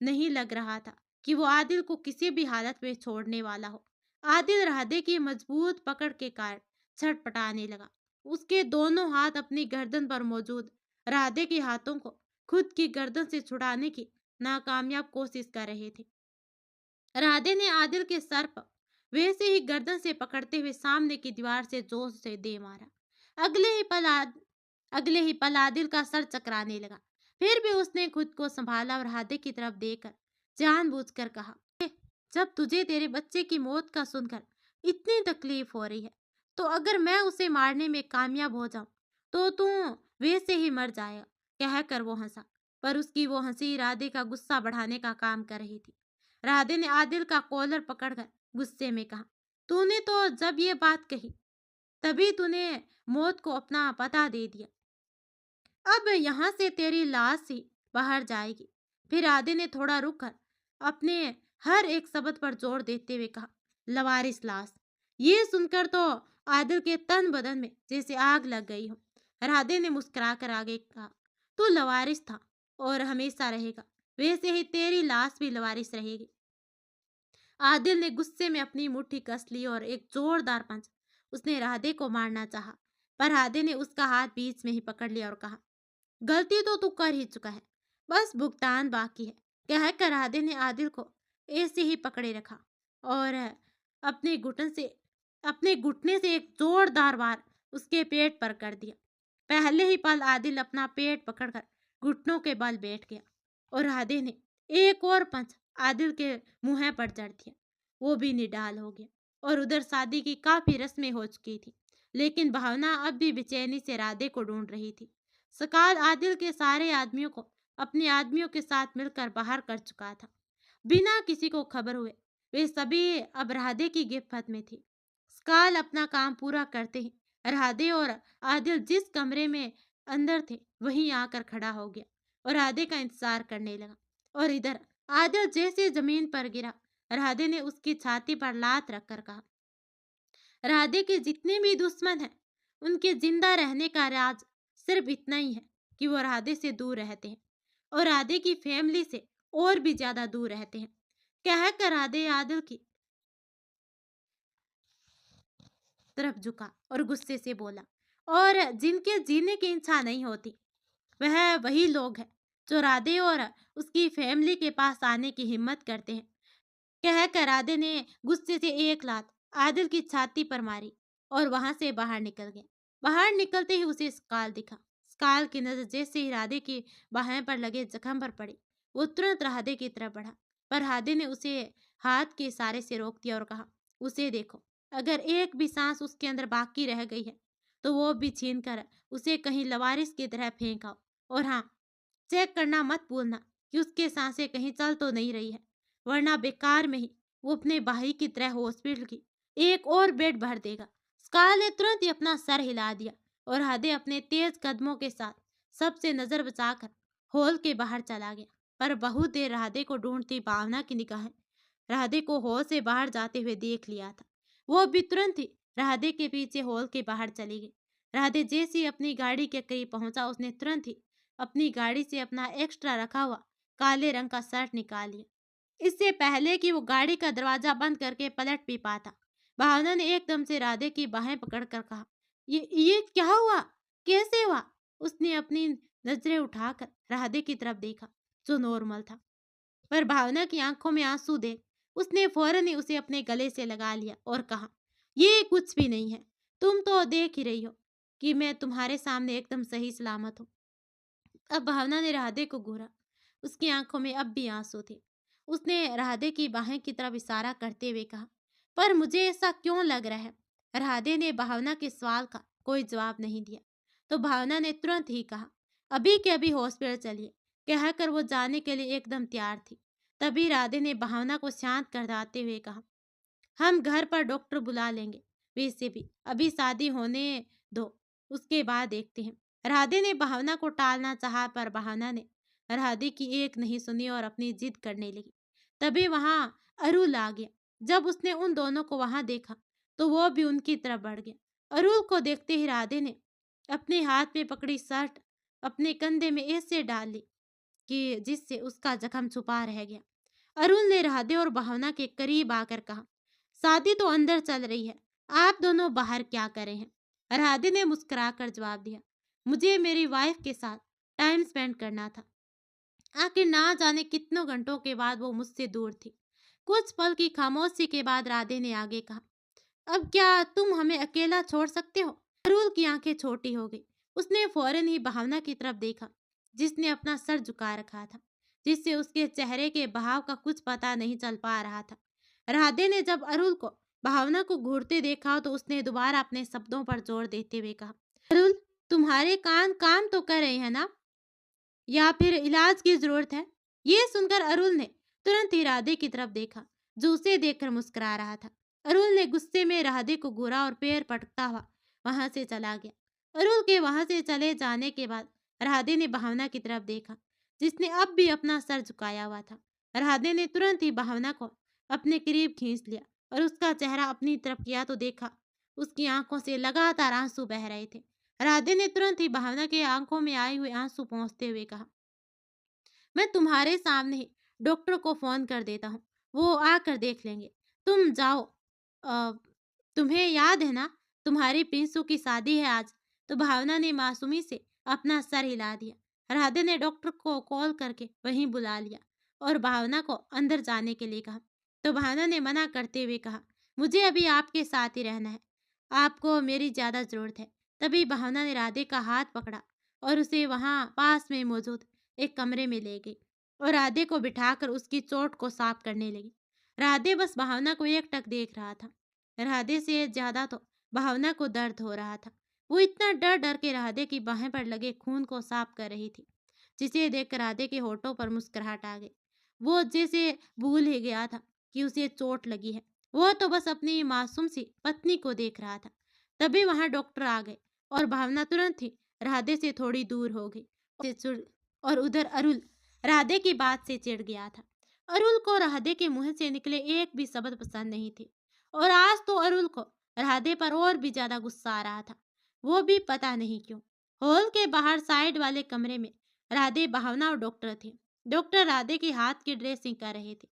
नहीं लग रहा था कि वो आदिल को किसी भी हालत में छोड़ने वाला हो। आदिल राधे की मजबूत पकड़ के कारण छटपटाने लगा। उसके दोनों हाथ अपनी गर्दन पर मौजूद राधे के हाथों को खुद की गर्दन से छुड़ाने की नाकामयाब कोशिश कर रहे थे। राधे ने आदिल के सर पर वैसे ही गर्दन से पकड़ते हुए सामने की दीवार से जोर से दे मारा। अगले ही पल अगले ही पल आदिल का सर चकराने लगा। फिर भी उसने खुद को संभाला और राधे की तरफ देखकर जानबूझकर कहा, जब तुझे तेरे बच्चे की मौत का सुनकर इतनी तकलीफ हो रही है तो अगर मैं उसे मारने में कामयाब हो जाऊं तो तू वैसे ही मर जाएगा। कहकर वो हंसा, पर उसकी वो हंसी राधे का गुस्सा बढ़ाने का काम कर रही थी। राधे ने आदिल का कॉलर पकड़कर गुस्से में कहा, तूने तो जब ये बात कही तभी तूने मौत को अपना पता दे दिया। अब यहाँ से तेरी लाश ही बाहर जाएगी। फिर आदि ने थोड़ा रुक कर अपने हर एक शब्द पर जोर देते हुए कहा, लवारिस लाश। ये सुनकर तो आदिल के तन बदन में जैसे आग लग गई हो। राधे ने मुस्कुराकर आगे कहा, तू लवारिस था और हमेशा रहेगा, वैसे ही तेरी लाश भी लवारिस रहेगी। आदिल ने गुस्से में अपनी मुट्ठी कस ली और एक जोरदार पंच उसने राधे को मारना चाहा, पर राधे ने उसका हाथ बीच में ही पकड़ लिया और कहा, गलती तो तू कर ही चुका है, बस भुगतान बाकी है। कहकर राधे ने आदिल को ऐसे ही पकड़े रखा और अपने घुटने से एक जोरदार वार उसके पेट पर कर दिया। पहले ही पल आदिल अपना पेट पकड़कर घुटनों के बल बैठ गया और राधे ने एक और पंच आदिल के मुंह पर जड़ दिया। वो भी निडाल हो गया और उधर शादी की काफी रस्में हो चुकी थी, लेकिन भावना अब भी बेचैनी से राधे को ढूंढ रही थी। सकाल आदिल के सारे आदमियों को अपने आदमियों के साथ मिलकर बाहर कर चुका था। बिना किसी को खबर हुए वे सभी अब राधे की गिरफ्त में थी। सकाल अपना काम पूरा करते ही राधे और आदिल जिस कमरे में अंदर थे वहीं आकर खड़ा हो गया और राधे का इंतजार करने लगा। और इधर आदिल जैसे जमीन पर गिरा, राधे ने उसकी छाती पर लात रखकर कहा, राधे के जितने भी दुश्मन हैं उनके जिंदा रहने का राज सिर्फ इतना ही है कि वो राधे से दूर रहते हैं और राधे की फैमिली से और भी ज्यादा दूर रहते हैं। कहकर राधे आदिल की तरफ झुका और गुस्से से बोला, और जिनके जीने की इच्छा नहीं होती वह वही लोग हैं जो राधे और उसकी फैमिली के पास आने की हिम्मत करते हैं। कहकर राधे ने गुस्से से एक लात आदिल की छाती पर मारी और वहां से बाहर निकल गया। बाहर निकलते ही उसे स्काल दिखा। स्काल की नजर जैसे ही राधे की बाहें पर लगे जख्म पर पड़ी, वो तुरंत राधे की तरफ बढ़ा, पर राधे ने उसे हाथ के इशारे से रोक दिया और कहा, उसे देखो, अगर एक भी सांस उसके अंदर बाकी रह गई है तो वो भी छीन कर उसे कहीं लवारिस की तरह फेंक आओ। और हाँ, चेक करना मत भूलना कि उसके सांसें कहीं चल तो नहीं रही है, वरना बेकार में ही वो अपने भाई की तरह हॉस्पिटल की एक और बेड भर देगा। स्काल ने तुरंत ही अपना सर हिला दिया और राधे अपने तेज कदमों के साथ सबसे नजर बचाकर हॉल के बाहर चला गया। पर बहुत देर राधे को ढूंढती भावना की निगाहें राधे को हॉल से बाहर जाते हुए देख लिया था। वो भी तुरंत ही राधे के पीछे हॉल के बाहर चली गई। राधे जैसे ही अपनी गाड़ी के करीब पहुंचा, उसने तुरंत ही अपनी गाड़ी से अपना एक्स्ट्रा रखा हुआ काले रंग का शर्ट निकाल लिया, इससे पहले कि वो गाड़ी का दरवाजा बंद करके पलट भी पाता। भावना ने एकदम से राधे की बाहें पकड़कर कहा, ये क्या हुआ, कैसे हुआ? उसने अपनी नजरें उठाकर राधे की तरफ देखा जो नॉर्मल था, पर भावना की आंखों में आंसू देख उसने फौरन ही उसे अपने गले से लगा लिया और कहा, ये कुछ भी नहीं है, तुम तो देख ही रही हो कि मैं तुम्हारे सामने एकदम सही सलामत हूँ। अब भावना ने राधे को घूरा, उसकी आंखों में अब भी आंसू थे। उसने राधे की बाहें की तरफ इशारा करते हुए कहा, पर मुझे ऐसा क्यों लग रहा है? राधे ने भावना के सवाल का कोई जवाब नहीं दिया, तो भावना ने तुरंत ही कहा, अभी के अभी हॉस्पिटल चलिए। कहकर वो जाने के लिए एकदम तैयार थी। तभी राधे ने भावना को शांत करवाते हुए कहा, हम घर पर डॉक्टर बुला लेंगे, वैसे भी अभी शादी होने दो, उसके बाद देखते हैं। राधे ने भावना को टालना चाहा, पर भावना ने राधे की एक नहीं सुनी और अपनी जिद करने लगी। तभी वहां अरुल आ गया। जब उसने उन दोनों को वहां देखा तो वो भी उनकी तरफ बढ़ गया। अरुल को देखते ही राधे ने अपने हाथ में पकड़ी शर्ट अपने कंधे में ऐसे डाल ली कि जिससे उसका जख्म छुपा रह गया। अरुण ने राधे और भावना के करीब आकर कहा, शादी तो अंदर चल रही है, आप दोनों बाहर क्या कर रहे हैं? राधे ने मुस्कुराकर जवाब दिया, मुझे मेरी वाइफ के साथ टाइम स्पेंड करना था। आखिर ना जाने कितनों घंटों के बाद वो मुझसे दूर थी। कुछ पल की खामोशी के बाद राधे ने आगे कहा, अब क्या तुम हमें अकेला छोड़ सकते हो? अरुण की आंखें छोटी हो गई। उसने फौरन ही भावना की तरफ देखा जिसने अपना सर झुका रखा था, जिससे उसके चेहरे के भाव का कुछ पता नहीं चल पा रहा था। राधे ने जब अरुण को भावना को घूरते देखा तो उसने दोबारा अपने शब्दों पर जोर देते हुए कहा, अरुण, तुम्हारे कान काम तो कर रहे हैं ना, या फिर इलाज की जरूरत है? ये सुनकर अरुण ने तुरंत ही राधे की तरफ देखा जो उसे देखकर मुस्कुरा रहा था। अरुण ने गुस्से में राधे को घूरा और पैर पटकता हुआ वहां से चला गया। अरुण के वहां से चले जाने के बाद राधे ने भावना की तरफ देखा जिसने अब भी अपना सर झुकाया हुआ था। राधे ने तुरंत ही भावना को अपने करीब खींच लिया और उसका चेहरा अपनी तरफ किया तो देखा उसकी आंखों से लगातार आंसू बह रहे थे। राधे ने तुरंत ही भावना के आंखों में आए हुए आंसू पोंछते हुए कहा, मैं तुम्हारे सामने ही डॉक्टर को फोन कर देता हूँ, वो आकर देख लेंगे, तुम जाओ। अ, तुम्हें याद है ना, तुम्हारी प्रिंसू की शादी है आज? तो भावना ने मासूमी से अपना सर हिला दिया। राधे ने डॉक्टर को कॉल करके वहीं बुला लिया और भावना को अंदर जाने के लिए कहा, तो भावना ने मना करते हुए कहा, मुझे अभी आपके साथ ही रहना है, आपको मेरी ज्यादा जरूरत है। तभी भावना ने राधे का हाथ पकड़ा और उसे वहां पास में मौजूद एक कमरे में ले गई और राधे को बिठाकर उसकी चोट को साफ करने लगी। राधे बस भावना को एकटक देख रहा था। राधे से ज्यादा तो भावना को दर्द हो रहा था। वो इतना डर डर के राधे की बाहें पर लगे खून को साफ कर रही थी, जिसे देखकर राधे के होठों पर मुस्कुराहट आ गई। वो जैसे भूल ही गया था कि उसे चोट लगी है। वो तो बस अपनी मासूम सी पत्नी को देख रहा था। तभी वहां डॉक्टर आ गए और भावना तुरंत ही राधे से थोड़ी दूर हो गई। और उधर अरुल राधे की बात से चिढ़ गया था। अरुल को राधे के मुंह से निकले एक भी शब्द पसंद नहीं थे, और आज तो अरुल को राधे पर और भी ज्यादा गुस्सा आ रहा था। वो भी पता नहीं क्यों। हॉल के बाहर साइड वाले कमरे में राधे, भावना और डॉक्टर थे। डॉक्टर राधे के हाथ की ड्रेसिंग कर रहे थे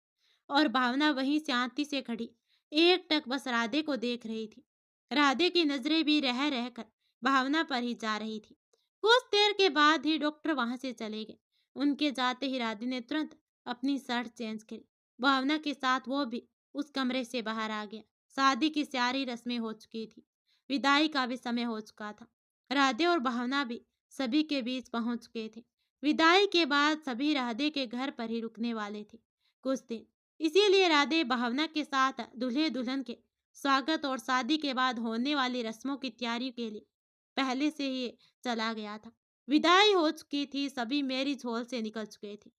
और भावना वहीं शांति से खड़ी एक टक बस राधे को देख रही थी। राधे की नजरें भी रह रहकर भावना पर ही जा रही थी। कुछ देर के बाद ही डॉक्टर वहां से चले गए। उनके जाते ही राधे ने तुरंत अपनी शर्ट चेंज करी। भावना के साथ वो भी उस कमरे से बाहर आ गया। शादी की सारी रस्में हो चुकी थी। विदाई का भी समय हो चुका था। राधे और भावना भी सभी के बीच पहुंच चुके थे। विदाई के बाद सभी राधे के घर पर ही रुकने वाले थे कुछ दिन। इसीलिए राधे भावना के साथ दूल्हे दुल्हन के स्वागत और शादी के बाद होने वाली रस्मों की तैयारी के लिए पहले से ही चला गया था। विदाई हो चुकी थी, सभी मैरिज हॉल से निकल चुके थे।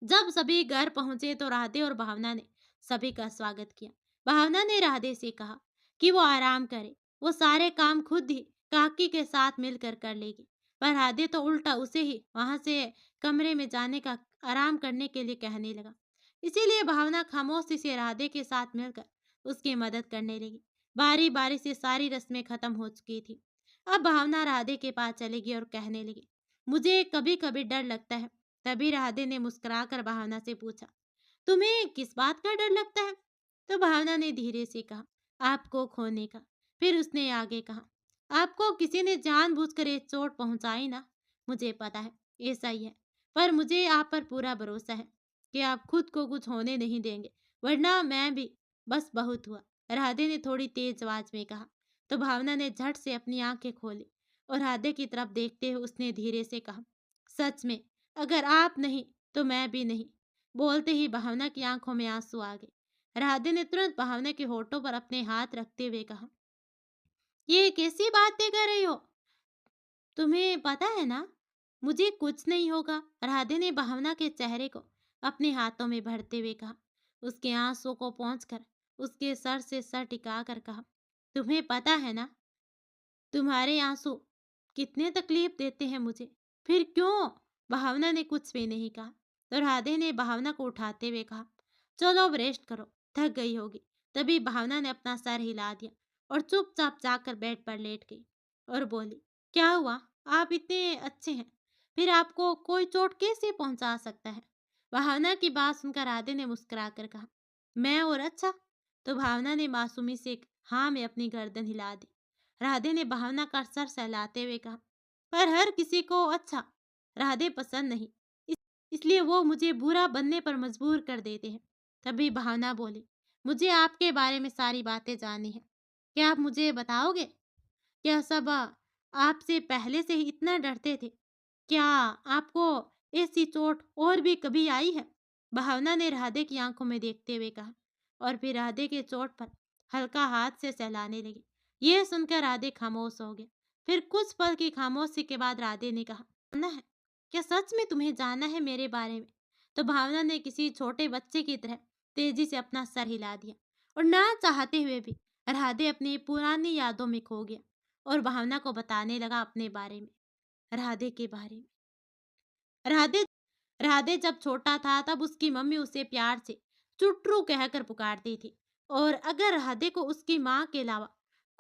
जब सभी घर पहुंचे तो राधे और भावना ने सभी का स्वागत किया। भावना ने राधे से कहा कि वो आराम करे, वो सारे काम खुद ही काकी के साथ मिलकर कर लेगी। पर राधे तो उल्टा उसे ही वहां से कमरे में जाने का आराम करने के लिए कहने लगा। इसीलिए भावना खामोशी से राधे के साथ मिलकर उसकी मदद करने लगी। बारी बारी से सारी रस्में खत्म हो चुकी थी। अब भावना राधे के पास चलेगी और कहने लगी, मुझे कभी कभी डर लगता है। तभी राधे ने मुस्कुराकर भावना से पूछा, तुम्हें किस बात का डर लगता है? तो भावना ने धीरे से कहा, आपको खोने का। फिर उसने आगे कहा, आपको किसी ने जानबूझकर ये चोट पहुंचाई ना? मुझे पता है ऐसा ही है, पर मुझे आप पर पूरा भरोसा है कि आप खुद को कुछ होने नहीं देंगे, वरना मैं भी। बस बहुत हुआ, राधे ने थोड़ी तेज आवाज में कहा। तो भावना ने झट से अपनी आंखें खोली और राधे की तरफ देखते हुए उसने धीरे से कहा, सच में अगर आप नहीं तो मैं भी नहीं। बोलते ही भावना की आंखों में आंसू आ गए। राधे ने तुरंत भावना के होठों पर अपने हाथ रखते हुए कहा, ये कैसी बातें कर रही हो? तुम्हें पता है ना मुझे कुछ नहीं होगा। राधे ने भावना के चेहरे को अपने हाथों में भरते हुए कहा। उसके आंसू को पोंछकर उसके सर से सर टिका कर कहा, तुम्हें पता है ना तुम्हारे आंसू कितने तकलीफ देते हैं मुझे। फिर क्यों? भावना ने कुछ भी नहीं कहा। तो राधे ने भावना को उठाते हुए कहा, चलो अब रेस्ट करो, थक गई होगी। तभी भावना ने अपना सर हिला दिया और चुपचाप जाकर बेड पर लेट गई और बोली, क्या हुआ? आप इतने अच्छे हैं, फिर आपको कोई चोट कैसे पहुंचा सकता है? भावना की बात सुनकर राधे ने मुस्कुराकर कहा, मैं और अच्छा? तो भावना ने मासूमी से हाँ में अपनी गर्दन हिला दी। राधे ने भावना का सर सहलाते हुए कहा, पर हर किसी को अच्छा राधे पसंद नहीं, इस, इसलिए वो मुझे बुरा बनने पर मजबूर कर देते हैं। तभी भावना बोली, मुझे आपके बारे में सारी बातें जाननी है। क्या आप मुझे बताओगे? क्या सब आपसे पहले से ही इतना डरते थे? क्या आपको ऐसी चोट और भी कभी आई है? भावना ने राधे की आंखों में देखते हुए कहा और फिर राधे के चोट पर हल्का हाथ से सहलाने लगी। यह सुनकर राधे खामोश हो गया। फिर कुछ पल की खामोशी के बाद राधे ने कहा, जानना है? क्या सच में तुम्हें जानना है मेरे बारे में? तो भावना ने किसी छोटे बच्चे की तरह तेजी से अपना सर हिला दिया और ना चाहते हुए भी राधे अपनी पुरानी यादों में खो गया और भावना को बताने लगा अपने बारे में, राधे के बारे में। राधे राधे जब छोटा था तब उसकी मम्मी उसे प्यार से चुटरू कहकर पुकारती थी, और अगर राधे को उसकी माँ के अलावा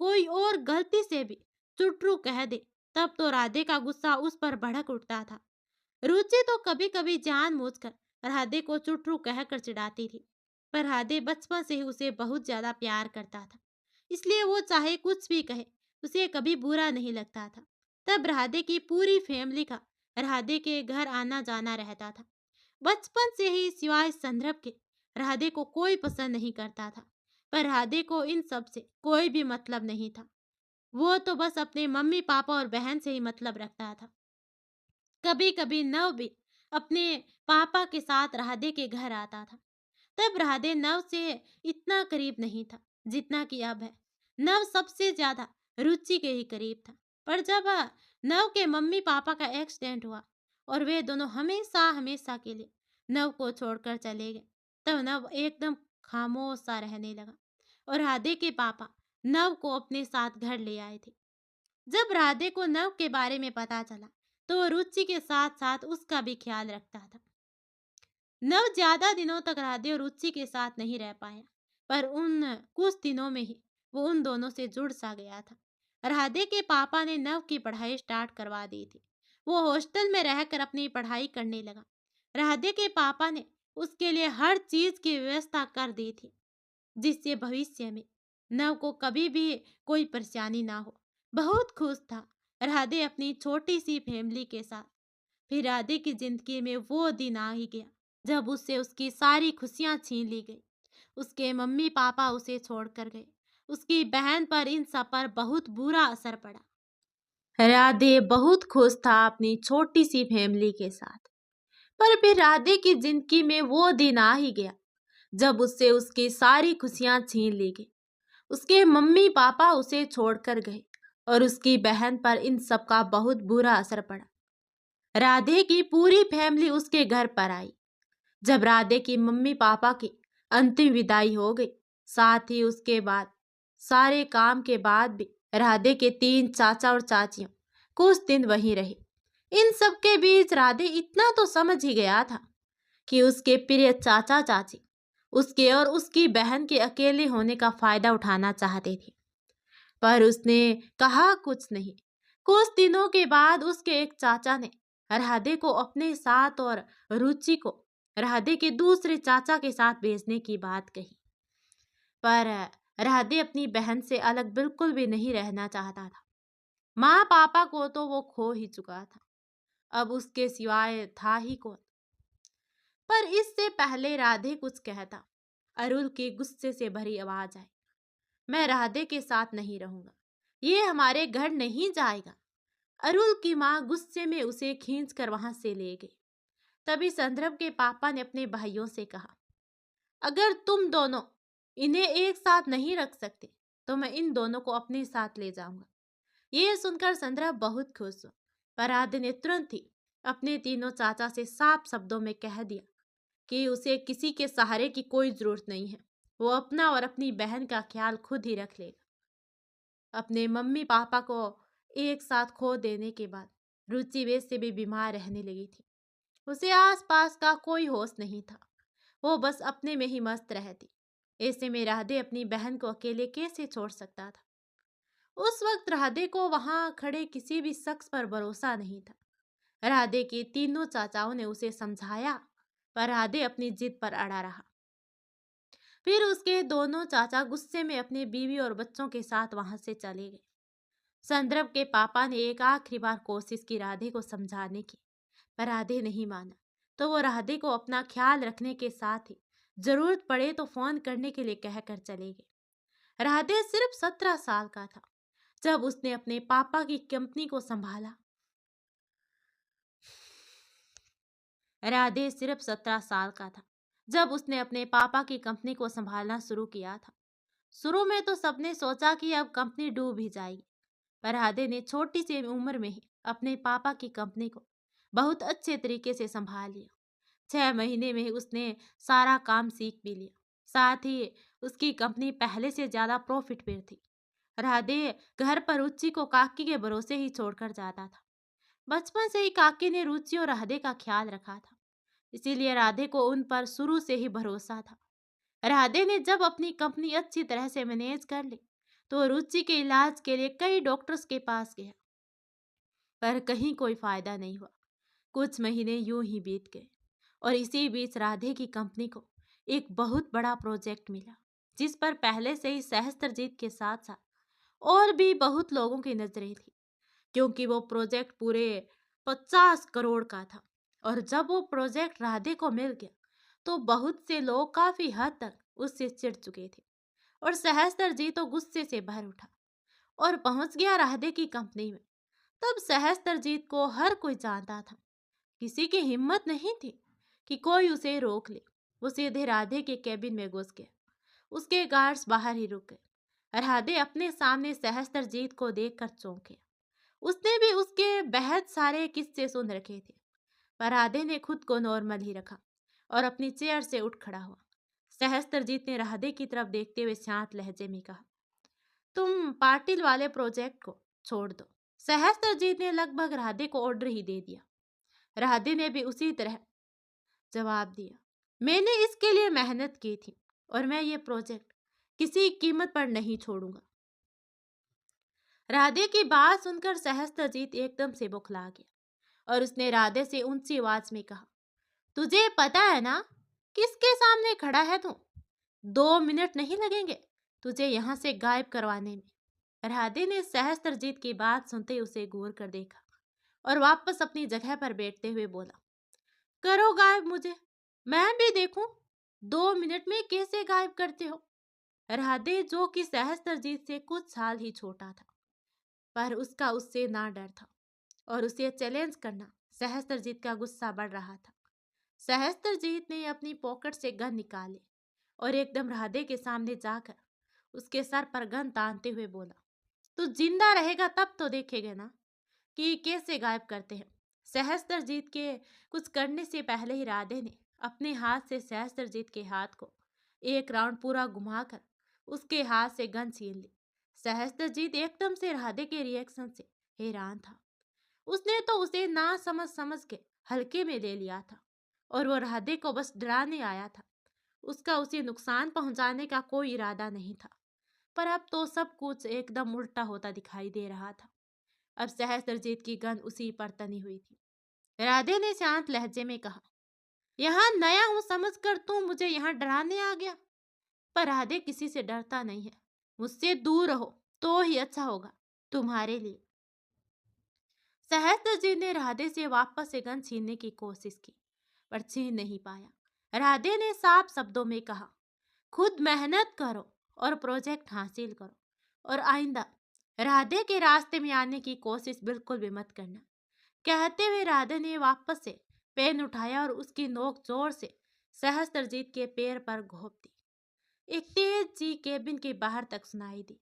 कोई और गलती से भी चुटरू कह दे तब तो राधे का गुस्सा उस पर भड़क उठता था। रुचि तो कभी कभी जानबूझकर राधे को चुटरू कहकर चिढ़ाती थी, पर राधे बचपन से ही उसे बहुत ज्यादा प्यार करता था, इसलिए वो चाहे कुछ भी कहे उसे कभी बुरा नहीं लगता था। तब राधे की पूरी फैमिली का राधे के घर आना जाना रहता था। बचपन से ही सिवाय संदर्भ के राधे को कोई पसंद नहीं करता था, पर राधे को इन सब से कोई भी मतलब नहीं था। वो तो बस अपने मम्मी पापा और बहन से ही मतलब रखता था। कभी कभी नव भी अपने पापा के साथ राधे के घर आता था। तब राधे नव से इतना करीब नहीं था जितना कि अब है। नव सबसे ज्यादा रुचि के ही करीब था। पर जब नव के मम्मी पापा का एक्सीडेंट हुआ और वे दोनों हमेशा हमेशा के लिए नव को छोड़कर चले गए, तब नव एकदम खामोश सा रहने लगा और राधे के पापा नव को अपने साथ घर ले आए थे। जब राधे को नव के बारे में पता चला तो वो रुचि के साथ साथ उसका भी ख्याल रखता था। नव ज्यादा दिनों तक राधे और रुचि के साथ नहीं रह पाया, पर उन कुछ दिनों में ही वो उन दोनों से जुड़ सा गया था। राधे के पापा ने नव की पढ़ाई स्टार्ट करवा दी थी। वो हॉस्टल में रहकर अपनी पढ़ाई करने लगा। राधे के पापा ने उसके लिए हर चीज की व्यवस्था कर दी थी, जिससे भविष्य में नव को कभी भी कोई परेशानी ना हो। बहुत खुश था राधे अपनी छोटी सी फैमिली के साथ। फिर राधे की जिंदगी में वो दिन आ ही गया जब उससे उसकी सारी खुशियां छीन ली गई। उसके मम्मी पापा उसे छोड़कर गए। उसकी बहन पर इन सब पर बहुत बुरा असर पड़ा। राधे बहुत खुश था अपनी छोटी सी फैमिली के साथ। पर फिर राधे की जिंदगी में वो दिन आ ही गया जब उससे उसकी सारी खुशियां छीन ली गई। उसके मम्मी पापा उसे छोड़कर गए और उसकी बहन पर इन सब का बहुत बुरा असर पड़ा। राधे की पूरी फैमिली उसके घर पर आई। जब राधे की मम्मी पापा की अंतिम विदाई हो गई, साथ ही उसके बाद सारे काम के बाद भी राधे के 3 चाचा और चाचियां कुछ दिन वहीं रहे। इन सब के बीच राधे इतना तो समझ ही गया था कि उसके प्रिय चाचा चाची उसके और उसकी बहन के अकेले होने का फायदा उठाना चाहते थे। पर उसने कहा कुछ नहीं। कुछ दिनों के बाद उसके एक चाचा ने राधे को अपने साथ और रुचि को राधे के दूसरे चाचा के साथ भेजने की बात कही। पर राधे अपनी बहन से अलग बिल्कुल भी नहीं रहना चाहता था। माँ पापा को तो वो खो ही चुका था, अब उसके सिवाय था ही कौन। पर इससे पहले राधे कुछ कहता, अरुल की गुस्से से भरी आवाज आई, मैं राधे के साथ नहीं रहूंगा, ये हमारे घर नहीं जाएगा। अरुल की माँ गुस्से में उसे खींचकर वहां से ले गई। तभी संदर्भ के पापा ने अपने भाइयों से कहा, अगर तुम दोनों इन्हें एक साथ नहीं रख सकते तो मैं इन दोनों को अपने साथ ले जाऊंगा। ये सुनकर संदर्भ बहुत खुश हुआ, पर राधे ने तुरंत ही अपने तीनों चाचा से साफ शब्दों में कह दिया कि उसे किसी के सहारे की कोई जरूरत नहीं है। वो अपना और अपनी बहन का ख्याल खुद ही रख लेगा। अपने मम्मी पापा को एक साथ खो देने के बाद रुचि वैसे भी बीमार रहने लगी थी। उसे आसपास का कोई होश नहीं था। वो बस अपने में ही मस्त रहती। ऐसे में राधे अपनी बहन को अकेले कैसे छोड़ सकता था। उस वक्त राधे को वहां खड़े किसी भी शख्स पर भरोसा नहीं था। राधे के तीनों चाचाओं ने उसे समझाया, पर राधे अपनी जिद पर अड़ा रहा। फिर उसके दोनों चाचा गुस्से में अपनी बीवी और बच्चों के साथ वहां से चले गए। संदर्भ के पापा ने एक आखिरी बार कोशिश की राधे को समझाने की, पर राधे नहीं माना। तो वो राधे को अपना ख्याल रखने के साथ ही जरूरत पड़े तो फोन करने के लिए कहकर चले गए। राधे सिर्फ 17 साल का था जब उसने अपने पापा की कंपनी को संभाला। राधे सिर्फ 17 साल का था जब उसने अपने पापा की कंपनी को संभालना शुरू किया था। शुरू में तो सबने सोचा कि अब कंपनी डूब ही जाएगी, पर राधे ने छोटी सी उम्र में ही अपने पापा की कंपनी को बहुत अच्छे तरीके से संभाल लिया। 6 महीने में ही उसने सारा काम सीख भी लिया। साथ ही उसकी कंपनी पहले से ज्यादा प्रॉफिट में थी। राधे घर पर रुचि को काकी के भरोसे ही छोड़कर जाता था। बचपन से ही काकी ने रुचि और राधे का ख्याल रखा था, इसीलिए राधे को उन पर शुरू से ही भरोसा था। राधे ने जब अपनी कंपनी अच्छी तरह से मैनेज कर ली तो रुचि के इलाज के लिए कई डॉक्टर्स के पास गया, पर कहीं कोई फायदा नहीं हुआ। कुछ महीने यूं ही बीत गए और इसी बीच राधे की कंपनी को एक बहुत बड़ा प्रोजेक्ट मिला, जिस पर पहले से ही सहस्त्रजीत के साथ साथ और भी बहुत लोगों की नजरें थी, क्योंकि वो प्रोजेक्ट पूरे 50 करोड़ का था। और जब वो प्रोजेक्ट राधे को मिल गया तो बहुत से लोग काफी हद तक उससे चिढ़ चुके थे और सहस्त्रजीत तो गुस्से से भर उठा और पहुंच गया राधे की कंपनी में। तब सहस्त्रजीत को हर कोई जानता था, किसी की हिम्मत नहीं थी कि कोई उसे रोक ले। वो सीधे राधे के केबिन में घुस गया। उसके गार्ड्स बाहर ही रुक गए। राधे अपने सामने सहस्त्रजीत को देखकर चौंक गया। उसने भी उसके बेहद सारे किस्से सुन रखे थे, पर राधे ने खुद को नॉर्मल ही रखा और अपनी चेयर से उठ खड़ा हुआ। सहस्त्रजीत ने राधे की तरफ देखते हुए शांत लहजे में कहा, तुम पाटिल वाले प्रोजेक्ट को छोड़ दो। सहस्त्रजीत ने लगभग राधे को ऑर्डर ही दे दिया। राधे ने भी उसी तरह जवाब दिया, मैंने इसके लिए मेहनत की थी और मैं ये प्रोजेक्ट किसी कीमत पर नहीं छोड़ूंगा। राधे की बात सुनकर सहस्त्रजीत एकदम से बौखला गया और उसने राधे से ऊंची आवाज में कहा, तुझे पता है ना किसके सामने खड़ा है तू? 2 मिनट नहीं लगेंगे तुझे यहाँ से गायब करवाने में। राधे ने सहस्त्रजीत की बात सुनते ही उसे घूर कर देखा और वापस अपनी जगह पर बैठते हुए बोला, करो गायब मुझे, मैं भी देखूं 2 मिनट में कैसे गायब करते हो। राधे जो कि सहस्त्रजीत से कुछ साल ही छोटा था, पर उसका उससे ना डर था और उसे चैलेंज करना सहस्त्रजीत का गुस्सा बढ़ रहा था। सहस्त्रजीत ने अपनी पॉकेट से गन निकाले और एकदम राधे के सामने जाकर उसके सर पर गन तानते हुए बोला, तू जिंदा रहेगा तब तो देखेगा ना कि कैसे गायब करते हैं। सहस्त्रजीत के कुछ करने से पहले ही राधे ने अपने हाथ से सहस्त्रजीत के हाथ को एक राउंड पूरा घुमाकर उसके हाथ से गन छीन ली। सहस्त्रजीत एकदम से राधे के रिएक्शन से हैरान था। उसने तो उसे ना समझ के हल्के में ले लिया था और वो राधे को बस डराने आया था। उसका उसे नुकसान पहुंचाने का कोई इरादा नहीं था। पर अब तो सब कुछ एकदम उल्टा होता दिखाई दे रहा था। अब सहस्त्रजीत की गन उसी पर तनी हुई थी। राधे ने शांत लहजे में कहा, यहाँ नया हूं समझकर तू मुझे यहाँ डराने आ गया। पर राधे किसी से डरता नहीं है, मुझसे दूर रहो तो ही अच्छा होगा तुम्हारे लिए। सहस्त्रजीत ने राधे से वापस से गन छीनने की कोशिश की, पर छीन नहीं पाया। राधे ने साफ शब्दों में कहा, खुद मेहनत करो और प्रोजेक्ट हासिल करो और आइंदा राधे के रास्ते में आने की कोशिश बिल्कुल भी मत करना। कहते हुए राधे ने वापस से पेन उठाया और उसकी नोक जोर से सहस्त्रजीत के पैर पर घोंप दी। एक तेज चीख केबिन के बाहर तक सुनाई दी,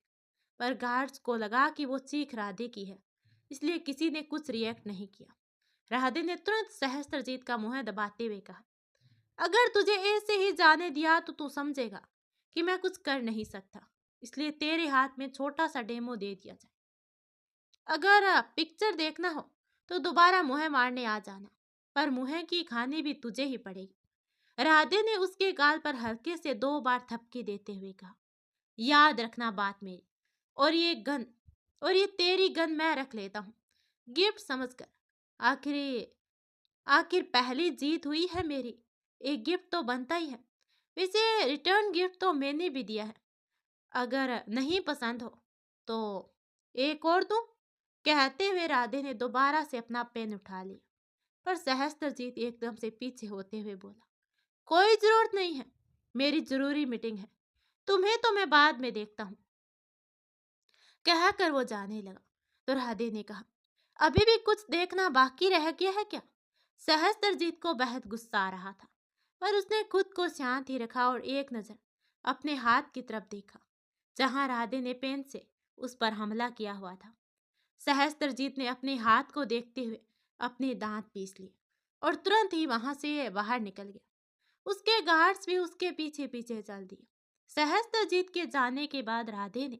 पर गार्ड्स को लगा कि वो चीख राधे की है, इसलिए किसी ने कुछ रिएक्ट नहीं किया। राधे ने तुरंत सहस्त्रजीत का मुंह दबाते हुए कहा, अगर तुझे ऐसे ही जाने दिया तो तू समझेगा कि मैं कुछ कर नहीं सकता, इसलिए तेरे हाथ में छोटा सा डेमो दे दिया जाए। अगर पिक्चर देखना हो तो दोबारा मुँह मारने आ जाना, पर मुँह की खानी भी तुझे ही पड़ेगी। राधे ने उसके गाल पर हल्के से 2 बार थपकी देते हुए कहा, याद रखना बात मेरी, और ये तेरी गन मैं रख लेता हूँ गिफ्ट समझकर। आखिर आखिर पहली जीत हुई है मेरी, एक गिफ्ट तो बनता ही है। वैसे रिटर्न गिफ्ट तो मैंने भी दिया है, अगर नहीं पसंद हो तो एक और दूं। कहते हुए राधे ने दोबारा से अपना पेन उठा लिया, पर सहस्त्रजीत एकदम से पीछे होते हुए बोला, कोई जरूरत नहीं है, मेरी जरूरी मीटिंग है, तुम्हें तो मैं बाद में देखता हूँ। कहकर वो जाने लगा तो राधे ने कहा, अभी भी कुछ देखना बाकी रह गया है क्या? सहस्त्रजीत को बेहद गुस्सा आ रहा था, पर उसने खुद को शांत ही रखा और एक नजर अपने हाथ की तरफ देखा जहां राधे ने पेन से उस पर हमला किया हुआ था। सहस्त्रजीत ने अपने हाथ को देखते हुए अपने दांत पीस लिए और तुरंत ही वहां से बाहर निकल गया। उसके गार्ड्स भी उसके पीछे पीछे चल दिए। सहस्त्रजीत के जाने के बाद राधे ने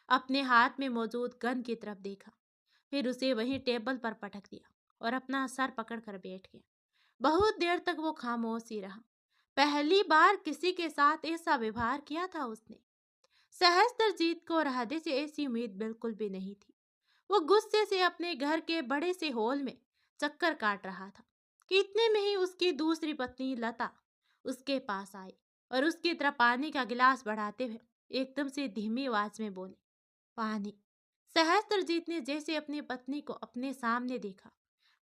अपने हाथ में मौजूद गन की तरफ देखा, फिर उसे वहीं टेबल पर पटक दिया और अपना सर पकड़कर बैठ गया। बहुत देर तक वो खामोश ही रहा। पहली बार किसी के साथ ऐसा व्यवहार किया था उसने। सहस्त्रजीत को राधे से ऐसी उम्मीद बिल्कुल भी नहीं थी। वो गुस्से से अपने घर के बड़े से हॉल में चक्कर काट रहा था कि इतने में ही उसकी दूसरी पत्नी लता उसके पास आई और उसकी तरफ पानी का गिलास बढ़ाते हुए एकदम से धीमी आवाज में बोली, पानी। सहस्त्रजीत ने जैसे अपनी पत्नी को अपने सामने देखा,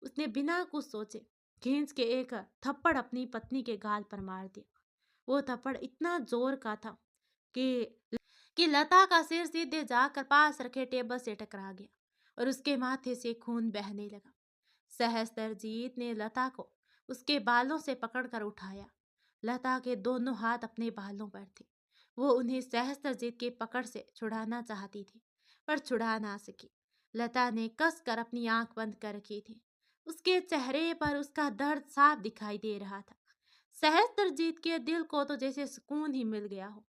उसने बिना कुछ सोचे खींच के एक थप्पड़ अपनी पत्नी के गाल पर मार दिया। वो थप्पड़ इतना जोर का था कि लता का सिर सीधे जाकर पास रखे टेबल से टकरा गया और उसके माथे से खून बहने लगा। सहस्त्रजीत ने लता को उसके बालों से पकड़कर उठाया। लता के दोनों हाथ अपने बालों पर थे। वो उन्हें सहस्त्रजीत की पकड़ से छुड़ाना चाहती थी, पर छुड़ा ना सकी। लता ने कसकर अपनी आंख बंद कर रखी थी। उसके चेहरे पर उसका दर्द साफ दिखाई दे रहा था। सहस्त्रजीत के दिल को तो जैसे सुकून ही मिल गया हो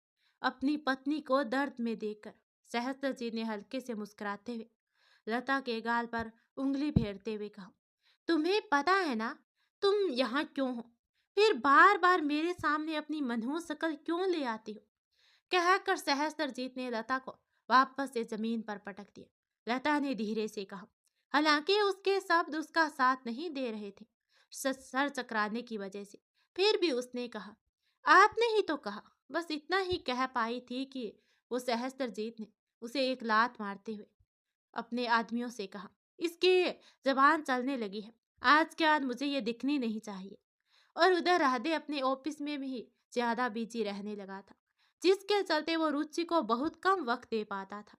अपनी पत्नी को दर्द में देखकर। सहस्त्रजीत ने हल्के से मुस्कुराते हुए लता के गाल पर उंगली फेरते हुए कहा, तुम्हें पता है ना तुम यहाँ क्यों हो? फिर बार बार मेरे सामने अपनी मनहूस शकल क्यों ले आती हो? कहकर सहस्त्रजीत ने लता को वापस से जमीन पर पटक दिया। लता ने धीरे से कहा, हालांकि उसके शब्द उसका साथ नहीं दे रहे थे सर चकराने की वजह से, फिर भी उसने कहा, आपने ही तो कहा। बस इतना ही कह पाई थी कि वो सहस्त्रजीत ने उसे एक लात मारते हुए अपने आदमियों से कहा, इसकी जबान चलने लगी है, आज के बाद मुझे ये दिखनी नहीं चाहिए। और उधर राधे अपने ऑफिस में भी ज्यादा बिजी रहने लगा था, जिसके चलते वो रुचि को बहुत कम वक्त दे पाता था।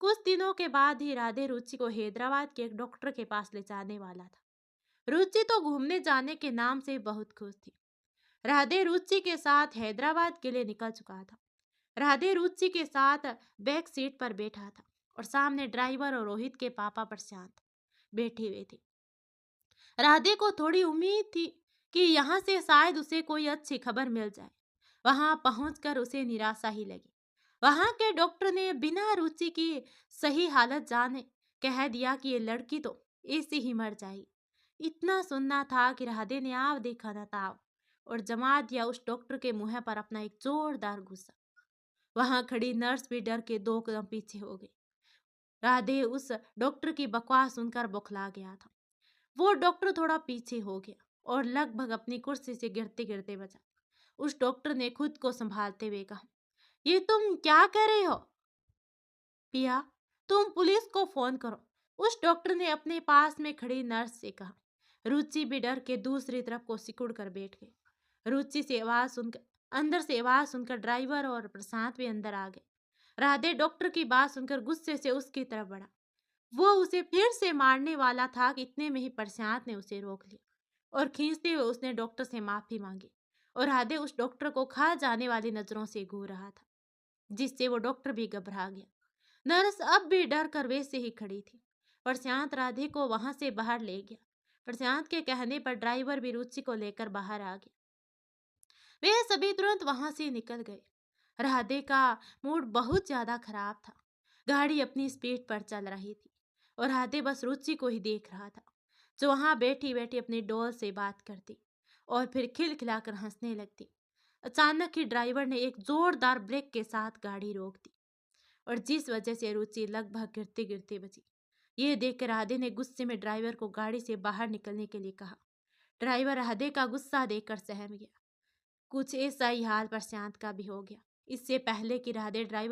कुछ दिनों के बाद ही राधे रुचि को हैदराबाद के एक डॉक्टर के पास ले जाने वाला था। रुचि तो घूमने जाने के नाम से बहुत खुश थी। राधे रुचि के साथ हैदराबाद के लिए निकल चुका था। राधे रुचि के साथ बैक सीट पर बैठा था और सामने ड्राइवर और रोहित के पापा प्रशांत बैठे हुए थे। राधे को थोड़ी उम्मीद थी कि यहाँ से शायद उसे कोई अच्छी खबर मिल जाए। वहां पहुंचकर उसे निराशा ही लगी। वहां के डॉक्टर ने बिना रुचि की सही हालत जाने कह दिया कि ये लड़की तो ऐसे ही मर जाएगी। इतना सुनना था कि राधे ने आव देखा न ताव और जमा दिया उस डॉक्टर के मुंह पर अपना एक जोरदार गुस्सा। वहां खड़ी नर्स भी डर के 2 कदम पीछे हो गई। राधे उस डॉक्टर की बकवास सुनकर बौखला गया था। वो डॉक्टर थोड़ा पीछे हो गया और लगभग अपनी कुर्सी से गिरते गिरते बचा। उस डॉक्टर ने खुद को संभालते हुए कहा, ये तुम क्या कर रहे हो? पिया, तुम पुलिस को फोन करो। उस डॉक्टर ने अपने पास में खड़ी नर्स से कहा। रुचि भी डर के दूसरी तरफ को सिकुड़ कर बैठ गई। रुचि से आवाज सुनकर अंदर से आवाज सुनकर ड्राइवर और प्रशांत भी अंदर आ गए। राधे डॉक्टर की बात सुनकर गुस्से से उसकी तरफ बढ़ा। वो उसे फिर से मारने वाला था कि इतने में ही प्रशांत ने उसे रोक लिया और खींचते हुए उसने डॉक्टर से माफी मांगी। और राधे उस डॉक्टर को खा जाने वाली नजरों से घूर रहा था, जिससे वो डॉक्टर भी घबरा गया। नर्स अब भी डर कर वैसे ही खड़ी थी। प्रशांत राधे को वहां से बाहर ले गया। प्रशांत के कहने पर ड्राइवर भी रुचि को लेकर बाहर आ गया। वे सभी तुरंत वहां से निकल गए। राधे का मूड बहुत ज्यादा खराब था। गाड़ी अपनी स्पीड पर चल रही थी और राधे बस रुचि को ही देख रहा था, जो वहां बैठी बैठी अपनी डॉल से बात करती और फिर खिलखिलाकर हंसने लगती। अचानक ही ड्राइवर ने एक जोरदार ब्रेक के साथ गाड़ी रोक दी और जिस वजह से रुचि लगभग गिरते गिरते बची। ये देखकर राधे ने गुस्से में ड्राइवर को गाड़ी से बाहर निकलने के लिए कहा। ड्राइवर राधे का गुस्सा देखकर सहम गया। कुछ ऐसा ही हाल प्रशांत का भी हो गया। इससे पहले कि राधे ड्राइवर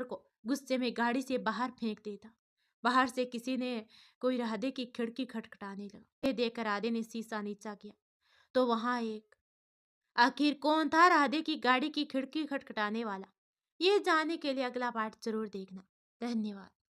को गुस्से में गाड़ी से बाहर फेंक देता, बाहर से किसी ने कोई राधे की खिड़की खटखटाने लगा। ये देखकर राधे ने शीशा नीचा किया तो वहां एक आखिर कौन था राधे की गाड़ी की खिड़की खटखटाने वाला? ये जानने के लिए अगला पार्ट जरूर देखना। धन्यवाद।